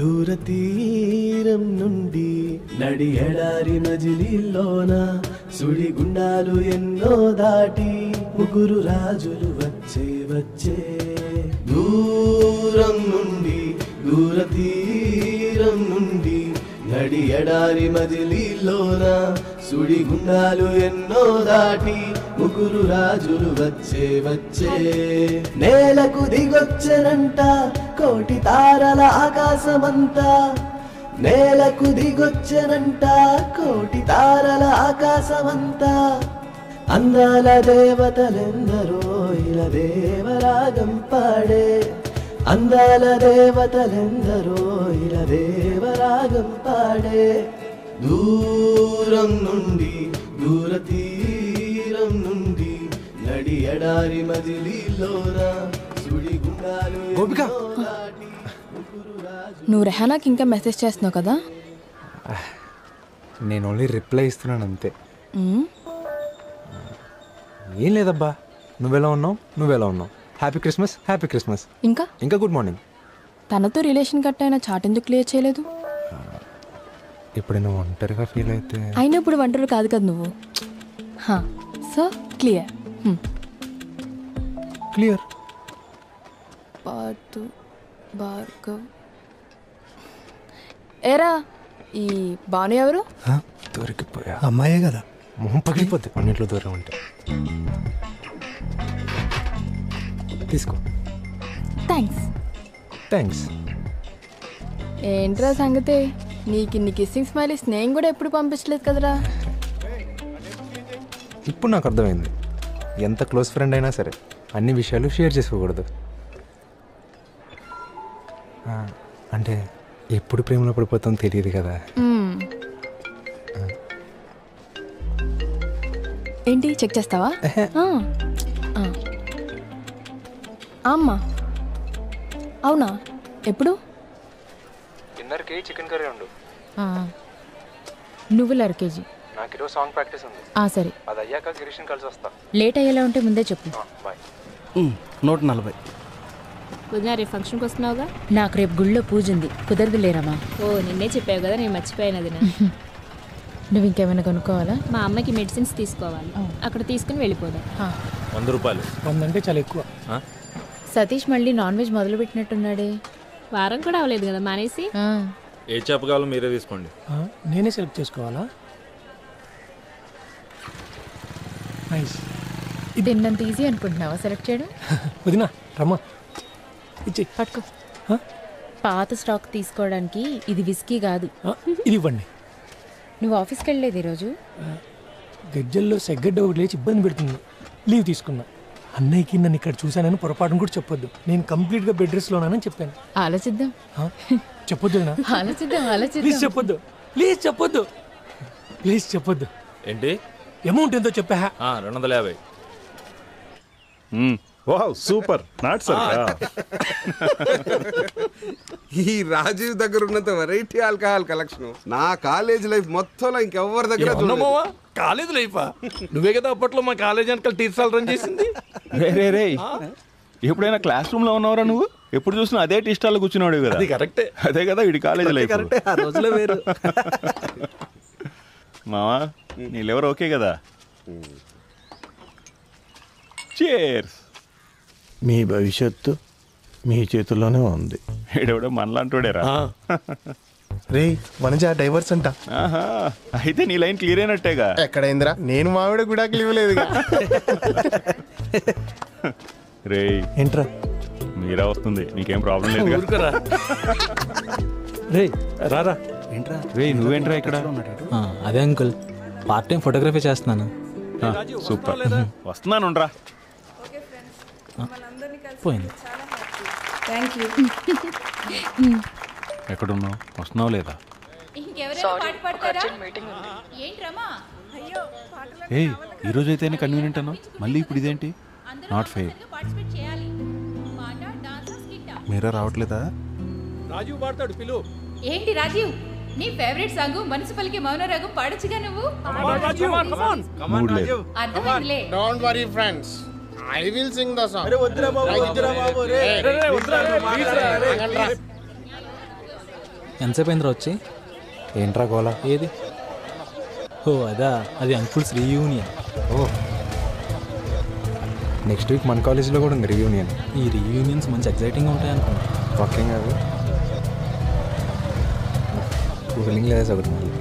దూర తీరం నుండి నడి ఎడారి మజిలీలోన సుడిగుండాలు ఎన్నో దాటి ముగ్గురు రాజులు వచ్చే దూరం నుండి దూర తీరం నుండి నడి ఎడారి మజిలీలోన సుడిగుండాలు ఎన్నో దాటి ముగ్గురు రాజులు వచ్చే నేలకు దిగొచ్చనంట కోటి తారల ఆకాశమంతా నేలకు దిగొచ్చనంట కోటి తారల ఆకాశమంతా అందాల దేవతలెందరో ఇలా దేవరాగం పాడే అందాల దేవతలెందరో ఇలా దేవరాగం పాడే దూరం నుండి దూర తీరం నుండి నడి ఎడారి మజిలీలోన సుడిగుండాలు నువ్వు రెహానాకి ఇంకా మెసేజ్ చేస్తున్నావు కదా? నేను ఓన్లీ రిప్లై ఇస్తున్నాను అంతే. ఏం లేదబ్బా, నువ్వెలా ఉన్నావు. హ్యాపీ క్రిస్మస్ ఇంకా గుడ్ మార్నింగ్. తనతో రిలేషన్ కట్ అయిన చాట్ ఎందుకు క్లియర్ చేయలేదు? ఎప్పుడైనా ఒంటరిగా ఫీల్ అయితే అయినా ఇప్పుడు ఒంటరి కాదు కదా నువ్వు. సో క్లియర్ పాతు భార్గవ్. ఏరా ఈ బాను ఎవరు? దొరికిపోయా. అమ్మాయే కదా, మొహం పగిలిపోద్ది అన్నింట్లో దూరం ఉంటే. తీసుకో. థ్యాంక్స్. ఏంట్రా సంగతి? నీకు ఇన్ని కిస్సింగ్ స్మైలీస్ నేను కూడా ఎప్పుడు పంపించలేదు కదరా. ఇప్పుడు నాకు అర్థమైంది, ఎంత క్లోజ్ ఫ్రెండ్ అయినా సరే అన్ని విషయాలు షేర్ చేసుకోకూడదు. అంటే ఎప్పుడు ప్రేమలో పడిపోతాం తెలియదు కదా. ఏంటి చెక్ చేస్తావా? అమ్మా అవునా? ఎప్పుడు? డిన్నర్కి చికెన్ కర్రీ ఉండు. నువ్వులు 1 kg. నాకు ఈరోజు సాంగ్ ప్రాక్టీస్ ఉంది. సరే, అది అయ్యాక గిరీష్ని కలిసి వస్తా. లేట్ అయ్యేలా ఉంటే ముందే చెప్పు. బాయ్. 140. వదినా రేపు ఫంక్షన్కి వస్తున్నావుగా? నాకు రేపు గుళ్ళో పూజ ఉంది, కుదరదు లేరమ్మా. నిన్నే చెప్పావు కదా, నేను మర్చిపోయాను. అది నువ్వు ఇంకేమైనా కొనుక్కోవాలా? మా అమ్మకి మెడిసిన్స్ తీసుకోవాలి, అక్కడ తీసుకుని వెళ్ళిపోదాం. 100 రూపాయలు. 100 అంటే చాలా ఎక్కువ. సతీష్ మళ్ళీ నాన్ వెజ్ మొదలు పెట్టినట్టున్నాడే. వారం కూడా అవ్వలేదు కదా మానేసి. ఏ చేప కావాలో మీరే తీసుకోండి. నేనే సెలెక్ట్ చేసుకోవాలా? ఇది ఎన్నంత ఈజీ అనుకుంటున్నావా సెలెక్ట్ చేయడం? వదినా రమ్మా, ఇచ్చి పట్టుకో. పాత స్టాక్ తీసుకోవడానికి ఇది విస్కీ కాదు. ఇది ఇవ్వండి. నువ్వు ఆఫీస్కి వెళ్ళలేదు ఈరోజు? గజ్జల్లో సెగ్గడ్డ ఒకటి లేచి ఇబ్బంది పెడుతుంది, లీవ్ తీసుకున్నా. అన్నయ్యకి నన్ను ఇక్కడ చూశానని పొరపాటును కూడా చెప్పొద్దు. నేను కంప్లీట్గా బెడ్ రెస్ట్లో ఉన్నానని చెప్పాను. ఆలోచిద్దాం. చెప్పొద్దు. ప్లీజ్ చెప్పొద్దు. ఏంటి అమౌంట్ ఎంతో చెప్పా? 250. Wow super. Not sir. ఈ రాజీవ్ దగ్గర ఉన్నంత వెరైటీ ఆల్కహాల్ కలెక్షన్ నా కాలేజ్ లైఫ్ మొత్తంలో ఇంకెవరి దగ్గర కాలేజ్ లైఫా? నువ్వే కదా అప్పట్లో మా కాలేజ్ వెనకాల టీచర్లు రన్ చేసింది. రే ఎప్పుడైనా క్లాస్ రూమ్ లో ఉన్నావురా నువ్వు? ఎప్పుడు చూసినా అదే టీ స్టాల్లో కూర్చున్నాడు కదా. అది కరెక్టే. అదే కదా వీడి కాలేజ్ లైఫ్. ఆ రోజులో వేరు. మావా నీళ్ళెవరు ఓకే కదా? చీర్స్. మీ భవిష్యత్తు మీ చేతుల్లోనే ఉంది. ఏడెవడో మనలాంటోడేరా. రే వనజ డైవర్స్ అంట. అయితే నీ లైన్ క్లియర్ అయినట్టేగా. ఎక్కడైందిరా? నేను మావిడ కూడా ఇవ్వలేదు. రే ఏంట్రా మీరా వస్తుంది, నీకేం ప్రాబ్లం లేదు. రే రారా. ఏంట్రా? రే నువ్వేంట్రా ఇక్కడ? అదే అంకుల్, పార్ట్ టైం ఫోటోగ్రఫీ చేస్తున్నాను. సూపర్. వస్తున్నాను రా. పోయింది. ఎక్కడున్నావు? వస్తున్నావు లేదా? ఏయ్ ఈరోజు అయితేనే కన్వీనియంట్ అన్నావు, మళ్ళీ ఇప్పుడు ఇదేంటి? Not fair. మీరా రావట్లేదా? రాజీవ్ పాడతాడు, పిలు. ఏంటి రాజీవ్, నీ ఫేవరెట్ సాంగ్ మనసు పలికే మౌనరాగం పాడొచ్చుగా నువ్వు. మూడ్ లేదు. అర్థమైందిలే. Don't worry friends, I will sing the song. ఎంతసేపు అయిందిరా వచ్చి? ఏంట్రా గోలా? ఏది? ఓ అదా, అది అంకుల్స్ రీయూనియన్. ఓ, నెక్స్ట్ వీక్ మన కాలేజీలో కూడా ఉంది రీయూనియన్. ఈ రీయూనియన్స్ మంచి ఎగ్జైటింగ్గా ఉంటాయి అనుకున్నా. వాకింగ్ అవి ఫీలింగ్ లేదా ఒకటి మళ్ళీ.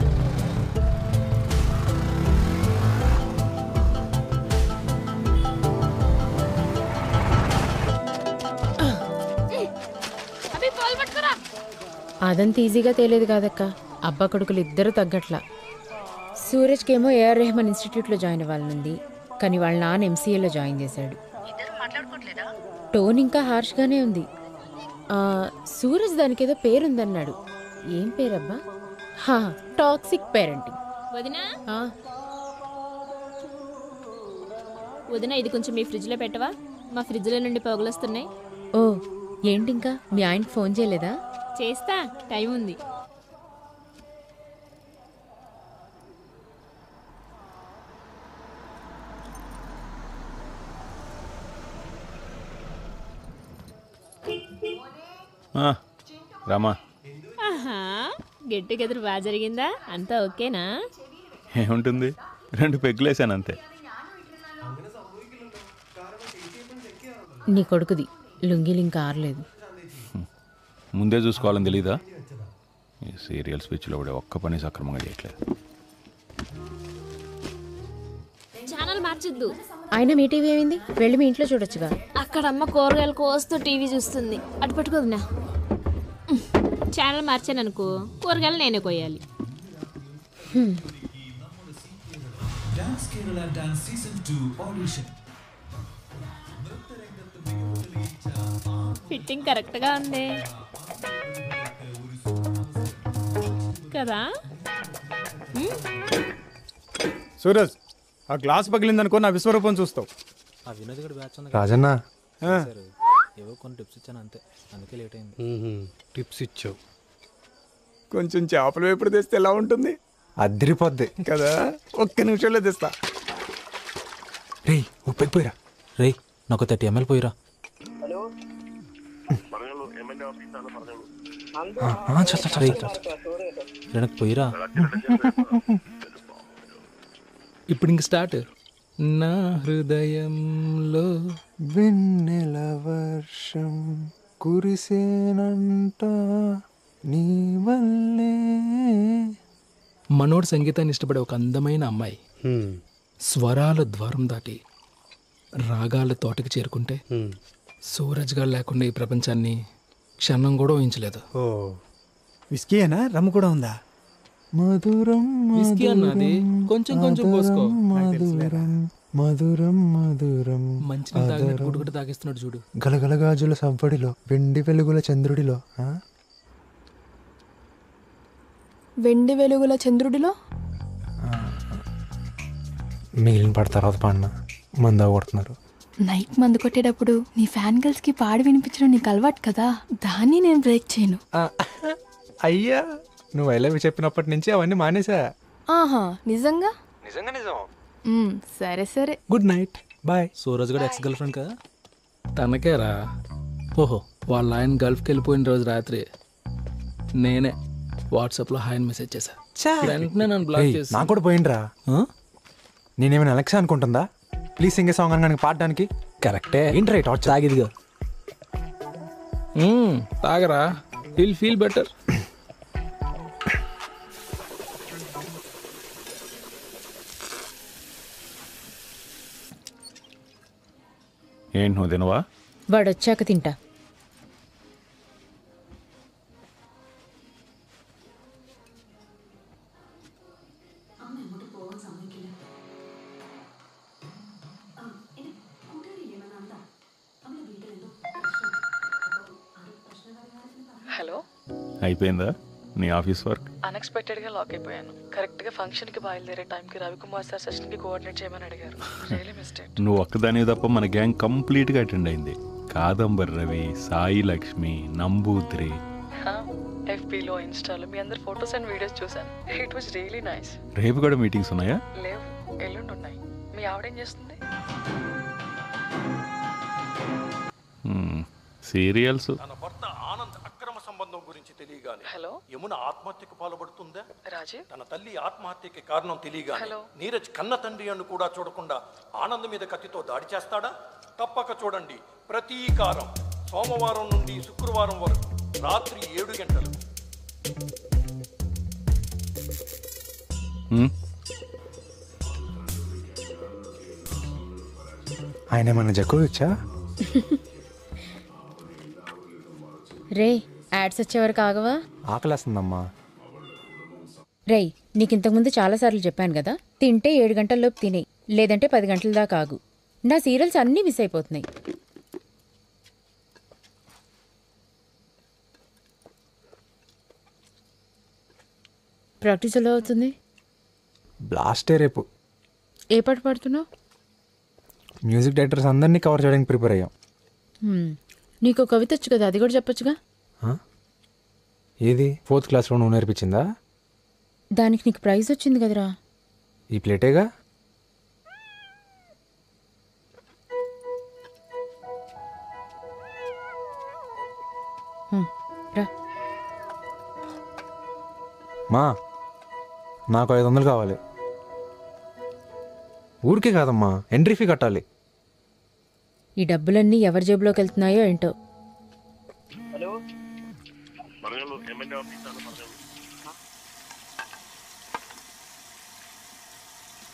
అదంత ఈజీగా తేలేదు కాదక్క. అబ్బా కొడుకులు ఇద్దరు తగ్గట్లా. సూరజ్కేమో ఏఆర్ రెహమాన్ ఇన్స్టిట్యూట్లో జాయిన్ అవ్వాలనుంది, కానీ వాళ్ళ నాన్న ఎంసీఏలో జాయిన్ చేశాడు. టోన్ ఇంకా హార్ష్గానే ఉంది. సూరజ్ దానికి ఏదో పేరుందన్నాడు. ఏం పేరబ్బా? Toxic parenting. వదినా వదినా, ఇది కొంచెం మీ ఫ్రిడ్జ్లో పెట్టవా? మా ఫ్రిడ్జ్లో నుండి పొగలొస్తున్నాయి. ఓ ఏంటి, ఇంకా మీ ఆయనకి ఫోన్ చేయలేదా? చేస్తా, టైం ఉంది. రామా, ఆహా, గెట్ టుగెదర్ బాగా జరిగిందా? అంతా ఓకేనా? ఏముంటుంది, 2 పెగ్గులేసాను అంతే. నీ కొడుకుది లుంగీలు ఇంకా ఆరలేదు. ముందే చూసుకోవాలని తెలీదా? ఈ సీరియల్ స్విచ్లో కూడా ఒక్క పని సక్రమంగా చేయట్లేదు. ఛానల్ మార్చొద్దు. ఆయన మీ టీవీ ఏమైంది? వెళ్ళి మీ ఇంట్లో చూడొచ్చుగా. అక్కడ అమ్మ కూరగాయలు కోస్తూ టీవీ చూస్తుంది. అటు పట్టుకోదునా. ఛానల్ మార్చాననుకో, కూరగాయలు నేనే కోయాలి. ఫిట్టింగ్ కరెక్ట్గా ఉంది కదా? సూరజ్, ఆ గ్లాస్ పగిలిందనుకో నా విశ్వరూపం చూస్తావు. ఆ వినోద్ గడి బ్యాచ్ ఉంది రాజన్న, ఏవో కొన్ని టిప్స్ ఇచ్చాను అంతే, అందుకే లేట్ అయింది. టిప్స్ ఇచ్చావు. కొంచెం చేపలు ఎప్పుడు తెస్తే ఎలా ఉంటుంది? అద్దరిపోద్ది కదా, ఒక్క నిమిషంలో తెస్తా. రే ఉప్పెక్కి పోయిరా. రే నాకు 30 ml పోయిరా. వెనక్కి పోయిరా. ఇప్పుడు ఇంక స్టార్ట్. నా హృదయంలో వెన్నెల వర్షం కురిసేనంట నీ వల్లే. మనోడు సంగీతాన్ని ఇష్టపడే ఒక అందమైన అమ్మాయి స్వరాల ద్వారం దాటి రాగాల తోటకి చేరుకుంటే సూరజ్ గారు లేకుండా ఈ ప్రపంచాన్ని క్షణం కూడా ఊహించలేదు. ఓ, విస్కీ అయినా రమ్ము కూడా ఉందా? మధురం విస్కీ అన్నది కొంచెం కొంచెం పోసుకో. మధురం మధురం మధురం మంచి తాగినట్టు గుడుగుడు తాగిస్తున్నాడు చూడు. గలగల గాజుల సవ్వడిలో వెండి వెలుగుల చంద్రుడిలో. వెండి వెలుగుల చంద్రుడిలో మిగిలిన పడ తర్వాత పాడిన మందా కొడుతున్నారు. నైట్ మందు కొట్టేటప్పుడు నీ ఫ్యాన్ గర్ల్స్ కి పాడి వినిపించడం నీకు అలవాటు కదా, దాన్ని నేను బ్రేక్ చేయను. అయ్యా, నువ్వు ఐ లవ్ యు చెప్పినప్పటి నుంచి అవన్నీ మానేసా. ఆహా, నిజంగా? నిజంగా నిజం. సరే సరే, గుడ్ నైట్, బాయ్. సూరజ్ గడి ఎక్స్ గర్ల్ ఫ్రెండ్ కదా? తనకేరా. ఓహో, వాళ్ళ ఆయన గల్ఫ్కి వెళ్ళిపోయిన రోజు రాత్రి నేనే వాట్సాప్లో హాయ్ మెసేజ్ చేశా. వెంటనే నన్ను బ్లాక్ చేసి నాకు కూడా పోయిండ్రా. నేనేమైనా అలెక్సా అనుకుంటుందా? ప్లీజ్ సింగ్ ఏ సాంగ్ అని పాడడానికి. కరెక్టే. ఏంట్రా టార్చర్? తాగిదిగా తాగరా, విల్ ఫీల్ బెటర్. ఏంటి నువ్వు తినవా? వాడొచ్చాక తింటా. హలో, అయిపోయిందా నీ ఆఫీస్ వర్క్? అన్ఎక్స్పెక్టెడ్గా లాక్ అయిపోయాను. కరెక్ట్గా ఫంక్షన్కి బయలుదేరే టైంకి రవికుమార్ సార్ సెషన్కి కోఆర్డినేట్ చేయమని అడిగారు. Really mistake. నువ్వు ఒక్కదానివి తప్ప మన గ్యాంగ్ కంప్లీట్గా అటెండ్ అయింది. కాదంబర్ రవి, సాయి లక్ష్మి, నంబూద్రి. ఎఫ్బీలో, ఇన్స్టాలో మీ అందరు ఫొటోస్ అండ్ వీడియోస్ చూసాను. It was really nice. రేపు కూడా మీటింగ్స్ ఉన్నాయా? లేవు, ఎల్లుండి ఉన్నాయి. మీ ఆవిడేం చేస్తుంది? సీరియల్స్. తన భర్త ఆనంద్ అక్రమ సంబంధం గురించి గురించి తెలియగానే హలో యమున ఆత్మహత్యకు పాల్పడుతుందా? రాజీవ్ తన తల్లి ఆత్మహత్యకి కారణం తెలియగానే నీరజ్ కన్న తండ్రి అని కూడా చూడకుండా ఆనంద్ మీద కత్తితో దాడి చేస్తాడా? తప్పక చూడండి. ప్రతీకారం సోమవారం నుండి శుక్రవారం వరకు రాత్రి 7 గంటలు. ఆయన ఏమన్నా జకోవిచ్చా? రే యాడ్స్ వచ్చే వరకు ఆగవా? ఆకలేస్తుందమ్మా. రేయ్ నీకు ఇంతకుముందు చాలాసార్లు చెప్పాను కదా, తింటే 7 గంటల్లోపు తినేయి, లేదంటే 10 గంటల దాకా ఆగు. నా సీరియల్స్ అన్నీ మిస్ అయిపోతున్నాయి. ప్రాక్టీస్ ఎలా అవుతుంది? బ్లాస్టే రేపు. ఏ పాట పాడుతున్నావు? మ్యూజిక్ డైరెక్టర్స్ అందరినీ కవర్ చేయడానికి ప్రిపేర్ అయ్యాం. నీకు కవిత వచ్చు కదా, అది కూడా చెప్పొచ్చుగా. ఏది 4th క్లాస్లో నువ్వు నేర్పించిందా? దానికి నీకు ప్రైజ్ వచ్చింది కదరా. ఈ ప్లేటేగా. రా. మా నాకు 500 కావాలి. ఊరికే కాదమ్మా, ఎంట్రీ ఫీ కట్టాలి. ఈ డబ్బులన్నీ ఎవరి జేబులోకి వెళ్తున్నాయో ఏంటో.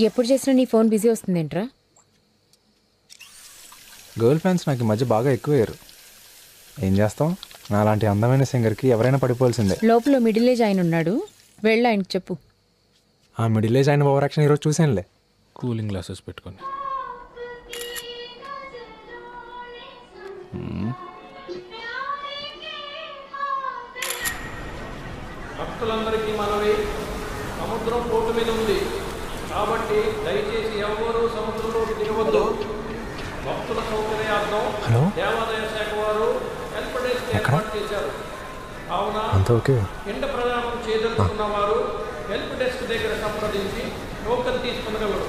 ఎప్పుడు చేసినా నీ ఫోన్ బిజీ వస్తుందేంట్రా? గర్ల్ ఫ్యాన్స్ నాకు ఈ మధ్య బాగా ఎక్కువయ్యారు. ఏం చేస్తాం, నాలాంటి అందమైన సింగర్కి ఎవరైనా పడిపోవాల్సిందే. లోపల మిడిల్ ఏజ్ ఆయన ఉన్నాడు, వెళ్ళి ఆయనకి చెప్పు. ఆ మిడిల్ ఏజ్ ఆయన ఓవర్ యాక్షన్ ఈరోజు చూసానులే. కూలింగ్ గ్లాసెస్ పెట్టుకొని. భక్తులందరికీ మనవి, సముద్రం పోటు మీద ఉంది కాబట్టి దయచేసి ఎవరూ సముద్రంలోకి దిగవద్దు. భక్తుల సౌకర్యార్థం దేవాదాయ శాఖ వారు హెల్ప్ డెస్క్ ఏర్పాటు చేశారు. కావున పిండ ప్రదానం చేయదలుచుకున్న వారు హెల్ప్ డెస్క్ దగ్గర సంప్రదించి టోకెన్ తీసుకునగలరు.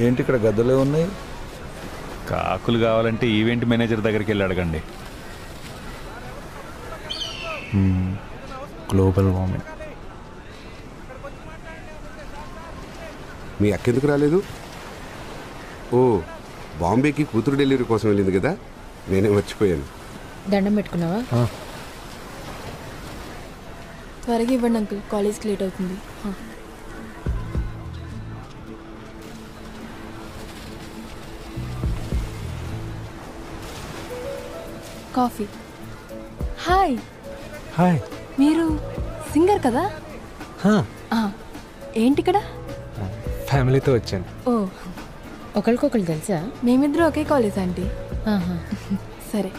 ఏంటి ఇక్కడ గద్దలే ఉన్నాయి? కాకులు కావాలంటే ఈవెంట్ మేనేజర్ దగ్గరికి వెళ్ళి అడగండి. Global warming. మీ అక్కెందుకు రాలేదు? ఓ, బాంబేకి కూతురు డెలివరీ కోసం వెళ్ళింది కదా, నేనే మర్చిపోయాను. దండం పెట్టుకున్నావా? త్వరగా ఇవ్వండి అంకుల్, కాలేజ్కి లేట్ అవుతుంది. కాఫీ. హాయ్. హాయ్. మీరు సింగర్ కదా? ఏంటి ఇక్కడ? ఫ్యామిలీతో వచ్చాను. ఓ, ఒకరికొకరు తెలుసా? మేమిద్దరం ఒకే కాలేజ్ ఆంటీ. సరే.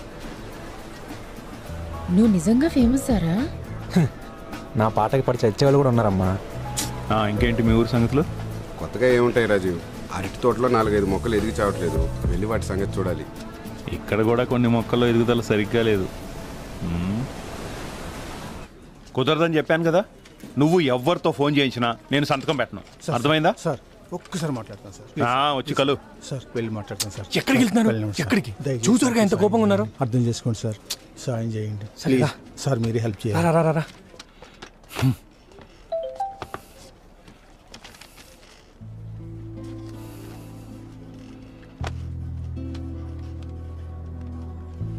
నువ్వు నిజంగా ఫేమస్ సారా? నా పాటకి పడి చచ్చేవాళ్ళు కూడా ఉన్నారమ్మా. ఇంకేంటి మీ ఊరు సంగతులు? కొత్తగా ఏముంటాయి రాజీవ్, అరటి తోటలో 4-5 మొక్కలు ఎదిగి చావట్లేదు, వెళ్ళి వాటి సంగతి చూడాలి. ఇక్కడ కూడా కొన్ని మొక్కల్లో ఎదుగుదల సరిగ్గా లేదు. కుదరదని చెప్పాను కదా. నువ్వు ఎవరితో ఫోన్ చేయించినా నేను సంతకం పెట్టను, అర్థమైందా? సార్ ఒక్కసారి మాట్లాడతాను సార్. వచ్చి కలు. సార్ వెళ్ళి మాట్లాడతాను సార్. ఎక్కడికి వెళ్తున్నారు? ఎక్కడికి? చూసారుగా ఎంత కోపంగా ఉన్నారు. అర్థం చేసుకోండి సార్, సాయం చేయండి సార్, మీరే హెల్ప్ చేయాలి. రా.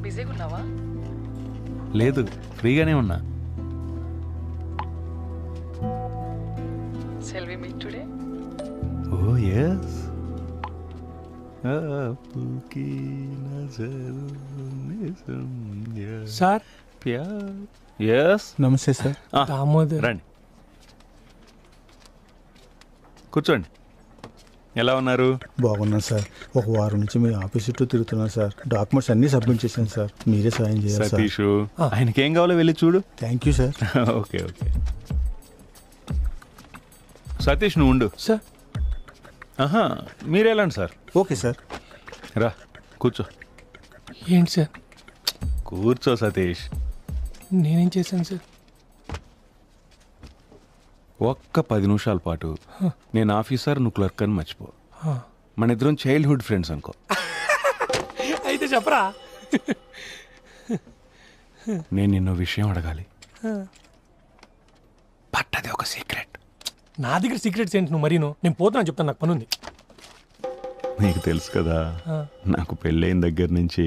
బిజీగా ఉన్నావా? లేదు, ఫ్రీగానే ఉన్నా. Shall we meet today? Oh yes. Sir. Yes. నమస్తే సార్. దామోదర్. రండి, కూర్చోండి. ఎలా ఉన్నారు? బాగున్నాను సార్. ఒక వారం నుంచి మీ ఆఫీస్ చుట్టూ తిరుగుతున్నాను సార్. డాక్యుమెంట్స్ అన్నీ సబ్మిట్ చేశాను సార్, మీరే సాయం చేయాలి సార్. సతీష్, ఆయనకి ఏం కావాలో వెళ్ళి చూడు. Thank you sir. Okay. Satish నువ్వు ఉండు సార్. మీరెళ్ళండి సార్. Okay sir. రా కూర్చో. ఏంటి సార్? కూర్చో సతీష్. నేనేం చేశాను సార్? ఒక్క 10 నిమిషాల పాటు నేను ఆఫీసర్, నువ్వు క్లర్క్ అని మర్చిపో. హ. మన ఇద్దరం చైల్డ్హుడ్ ఫ్రెండ్స్ అనుకో. అయితే చెప్పరా. నేను నిన్నో విషయం అడగాలి. హ. పట్టది ఒక సీక్రెట్. నా దగ్గర సీక్రెట్స్ ఏంటి నువ్వు మరీను? నేను పోతున్నా చెప్తాను, నాకు పని ఉంది. నీకు తెలుసు కదా, ఆ. నాకు పెళ్ళైన దగ్గర నుంచి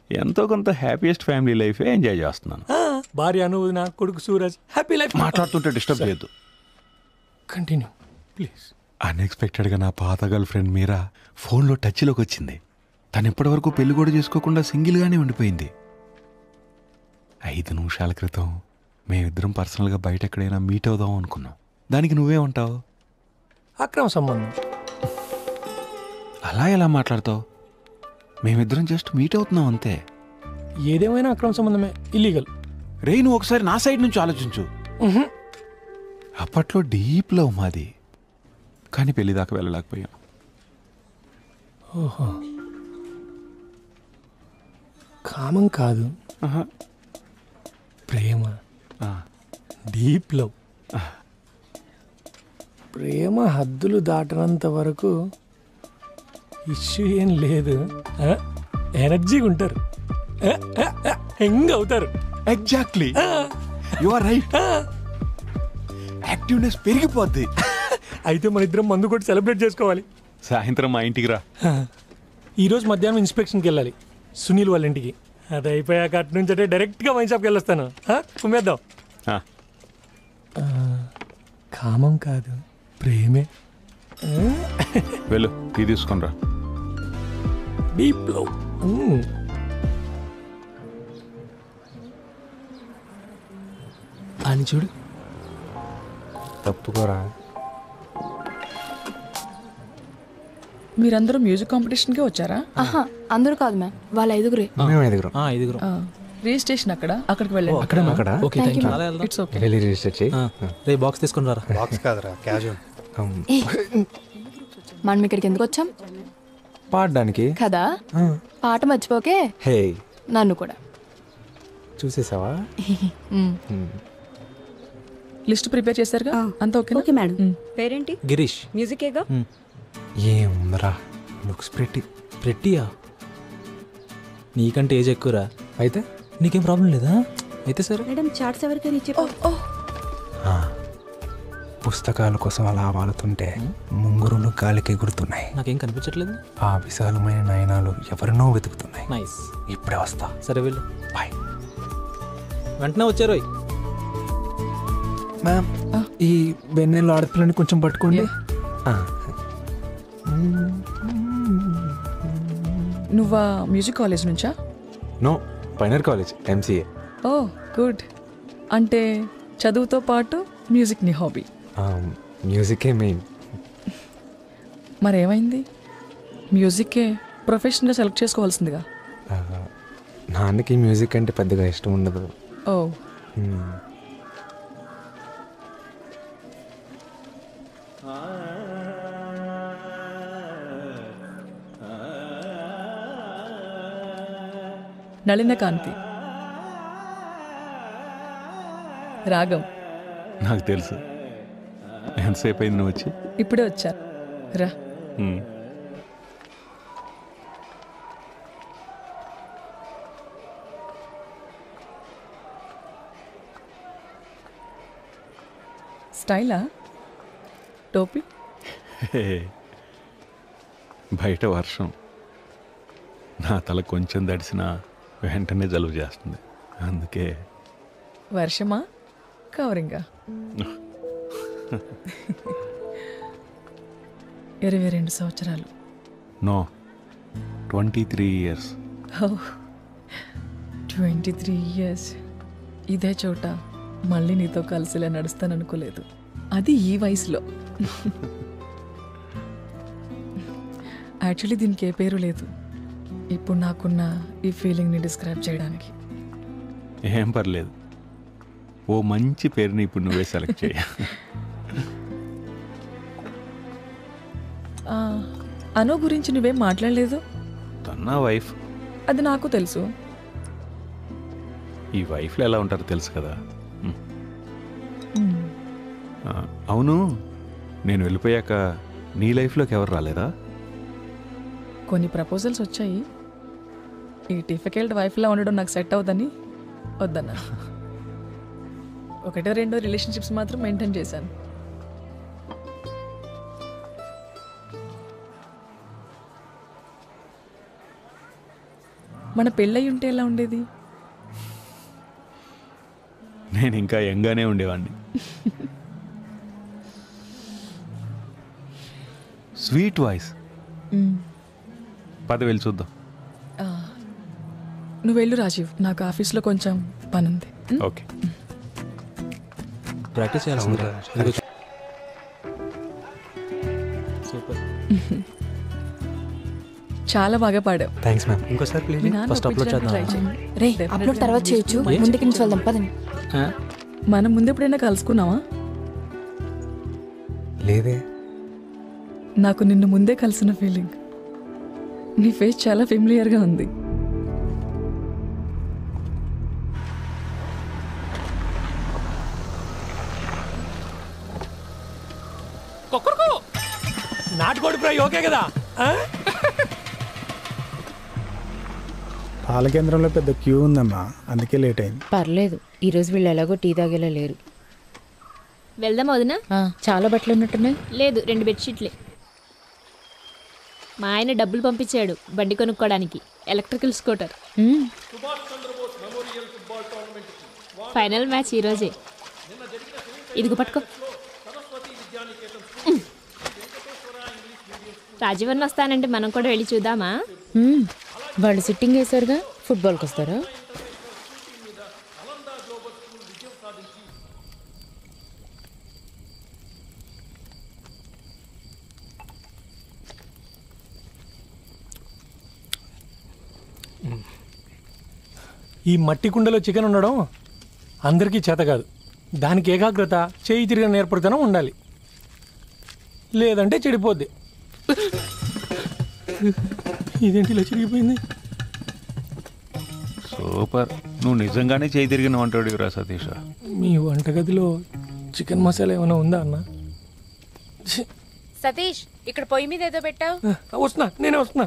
ఎంతో కొంత హ్యాపీయెస్ట్ ఫ్యామిలీ లైఫే ఎంజాయ్ చేస్తున్నాను. భార్య నువ్వు, నా కొడుకు సూరజ్, హ్యాపీ లైఫ్. మాట్లాడుతుంటే డిస్టర్బ్ చేయొద్దు. Continue please. అన్ఎక్స్పెక్టెడ్గా నా పాత గర్ల్ ఫ్రెండ్ మీరా ఫోన్లో టచ్లోకి వచ్చింది. తను ఇప్పటివరకు పెళ్లి కూడా చేసుకోకుండా సింగిల్గానే ఉండిపోయింది. 5 నిమిషాల క్రితం మేమిద్దరం పర్సనల్గా బయట ఎక్కడైనా మీట్ అవుదాం అనుకున్నాం. దానికి నువ్వేమంటావు? అక్రమ సంబంధం. అలా ఎలా మాట్లాడతావు? మేమిద్దరం జస్ట్ మీట్ అవుతున్నాం అంతే. ఏదేమైనా అక్రమ సంబంధమే, ఇల్లీగల్. రే, నువ్వు ఒకసారి నా సైడ్ నుంచి ఆలోచించు. అప్పట్లో డీప్ లవ్ మాది, కానీ పెళ్లి దాకా వెళ్ళలేకపోయాం. ఓహో, కామం కాదు, ప్రేమ, డీప్ లవ్. ప్రేమ హద్దులు దాటనంత వరకు ఇష్యూ ఏం లేదు. ఎనర్జీగా ఉంటారు, హెంగ్ అవుతారు. Exactly, you are right. యాక్టివ్నెస్ పెరిగిపోద్ది. అయితే మన ఇద్దరం మందు కొట్టి సెలబ్రేట్ చేసుకోవాలి. సాయంత్రం మా ఇంటికి రా. ఈరోజు మధ్యాహ్నం ఇన్స్పెక్షన్కి వెళ్ళాలి, సునీల్ వాళ్ళ ఇంటికి. అది అయిపోయాక అటు నుంచి అంటే డైరెక్ట్గా వైన్ షాప్కి వెళ్ళొస్తాను. కుమ్మేద్దాం. కామం కాదు, ప్రేమే. వెళ్ళు, టీ తీసుకొని రా. Deep love. అని చూడు. తప్పుకోరా. మీరందరూ మ్యూజిక్ కాంపిటీషన్కే వచ్చారా? ఆహా, అందరూ కాదు మ్యామ్, వాళ్ళ 5గురే. మేము 5గురం. 5గురం. రిజిస్ట్రేషన్ అక్కడికి వెళ్ళండి. అక్కడ okay, thank you. It's okay. వెళ్ళి రిజిస్టర్ చేయి. రే, బాక్స్ తీసుకుని రా. బాక్స్ కాదురా, క్యాజువల్. మనం ఇక్కడికి ఎందుకు వచ్చాం? పాడడానికి కదా. పాట మర్చిపోకే. హే, నన్ను కూడా చూసేసావా? List prepare చేశారుగా? అంతా ఓకే? Okay madam. పేరేంటి? గిరీష్. మ్యూజికేగా? ఏముందరా, లుక్స్ ప్రెట్టి. ప్రెట్టియా? నీకంటే ఏజ్ ఎక్కువరా. అయితే నీకేం ప్రాబ్లం లేదా? అయితే సరే. మేడం, చార్ట్స్ ఎవరికైనా ఇచ్చే. పుస్తకాల కోసం అలా వాలుతుంటే ముంగురులు గాలికి ఎగురుతున్నాయి. నాకేం కనిపించట్లేదు. ఆ విశాలమైన నయనాలు ఎవరినో వెతుకుతున్నాయి. నైస్. ఇప్పుడే వస్తా. సరే వెళ్ళు. బాయ్. వెంటనే వచ్చారు. మ్యామ్, ఈ వెన్నెల్లో ఆడపిల్లని కొంచెం పట్టుకోండి. నువ్వా మ్యూజిక్ కాలేజ్ నుంచా? No, పైనర్ college, MCA. ఓ గుడ్. అంటే చదువుతో పాటు మ్యూజిక్ నీ హాబీ? మ్యూజికే మెయిన్. మరేమైంది? మ్యూజిక్కే ప్రొఫెషన్గా సెలెక్ట్ చేసుకోవాల్సిందిగా. నాన్నకి మ్యూజిక్ అంటే పెద్దగా ఇష్టం ఉండదు. ఓ, నళిన కాంతి రాగం. నాకు తెలుసు. ఎంతసేపు అయింది నువ్వు వచ్చి? ఇప్పుడే వచ్చా. రా. స్టైలా? టోపీ? బయట వర్షం, నా తల కొంచెం దడిసినా వెంటనే జలుబు చేస్తుంది. అందుకే. వర్షమా కవరింగా? 22 సంవత్సరాలు. No, 23 years. 23 years. ఇదే చోట మళ్ళీ నీతో కలిసిలా నడుస్తాననుకోలేదు, అది ఈ వయసులో. యాక్చువల్లీ దీనికి ఏ పేరు లేదు ఇప్పుడు నాకున్న ఈ ఫీలింగ్ని డిస్క్రైబ్ చేయడానికి. ఏం పర్లేదు, ఓ మంచి పేరుని ఇప్పుడు నువ్వే సెలెక్ట్ చేయ. అను గురించి నువ్వేం మాట్లాడలేదు. తన వైఫ్. అది నాకు తెలుసు. ఈ వైఫ్లో ఎలా ఉంటారో తెలుసు కదా. అవును, నేను వెళ్ళిపోయాక నీ లైఫ్లోకి ఎవరు రాలేదా? కొన్ని ప్రపోజల్స్ వచ్చాయి. ఈ డిఫికల్ట్ వైఫ్లా ఉండడం నాకు సెట్ అవుదని వద్దన్నా. ఒకటో రెండో రిలేషన్షిప్స్ మాత్రం మెయింటైన్ చేశాను. మన పెళ్ళయి ఉంటే ఎలా ఉండేది? నేను ఇంకా యంగానే ఉండేవాడిని. Sweet voice. పద వెళ్ళి చూద్దాం. నువ్వు వెళ్ళు రాజీవ్, నాకు ఆఫీస్లో కొంచెం పని ఉంది. ఓకే. ప్రాక్టీస్ చేయాల్సిందిరా. సూపర్. చాలా బాగా పాడావు. Thanks ma'am. ఇంకోసారి ప్లీజ్ ఫస్ట్ అప్లోడ్ చేద్దాం. రే అప్లోడ్ తర్వాత చేయొచ్చు, ముందుకి నుంచి వెళ్దాం పదండి. మనం ముందు ఎప్పుడైనా కలుసుకున్నావా? లేదే. నాకు నిన్ను ముందే కలిసిన ఫీలింగ్. నీ ఫేస్ చాలా ఫెమిలియర్గా ఉంది. నాటుకోడి ఫ్రై ఓకే కదా? పాల కేంద్రంలో పెద్ద క్యూ ఉందమ్మా, అందుకే లేట్ అయింది. పర్లేదు, ఈరోజు వీళ్ళు ఎలాగో టీ తాగేలా లేరు. వెళ్దామా వదినా? చాలా బట్టలు ఉన్నట్టున్నాయి. లేదు, 2 బెడ్షీట్లే. మా ఆయన డబ్బులు పంపించాడు బండి కొనుక్కోవడానికి, ఎలక్ట్రికల్ స్కూటర్. ఫైనల్ మ్యాచ్ ఈరోజే. ఇదిగో పట్టుకో. రాజీవన్ వస్తానంటే మనం కూడా వెళ్ళి చూద్దామా? వాళ్ళు సిట్టింగ్ వేశారుగా, ఫుట్బాల్కి వస్తారా? ఈ మట్టి కుండలో చికెన్ ఉండడం అందరికీ చేత కాదు. దానికి ఏకాగ్రత, చేయి తిరిగిన నేర్పడితనం ఉండాలి, లేదంటే చెడిపోద్ది. ఇదేంటి ఇలా చిరిగిపోయింది? సూపర్. నువ్వు నిజంగానే చేయి తిరిగిన వంటాడు రా సతీష్. మీ వంటగదిలో చికెన్ మసాలా ఏమైనా ఉందా అన్న? సతీష్, ఇక్కడ పొయ్యి మీద ఏదో పెట్టావు. వస్తున్నా, నేనే వస్తున్నా.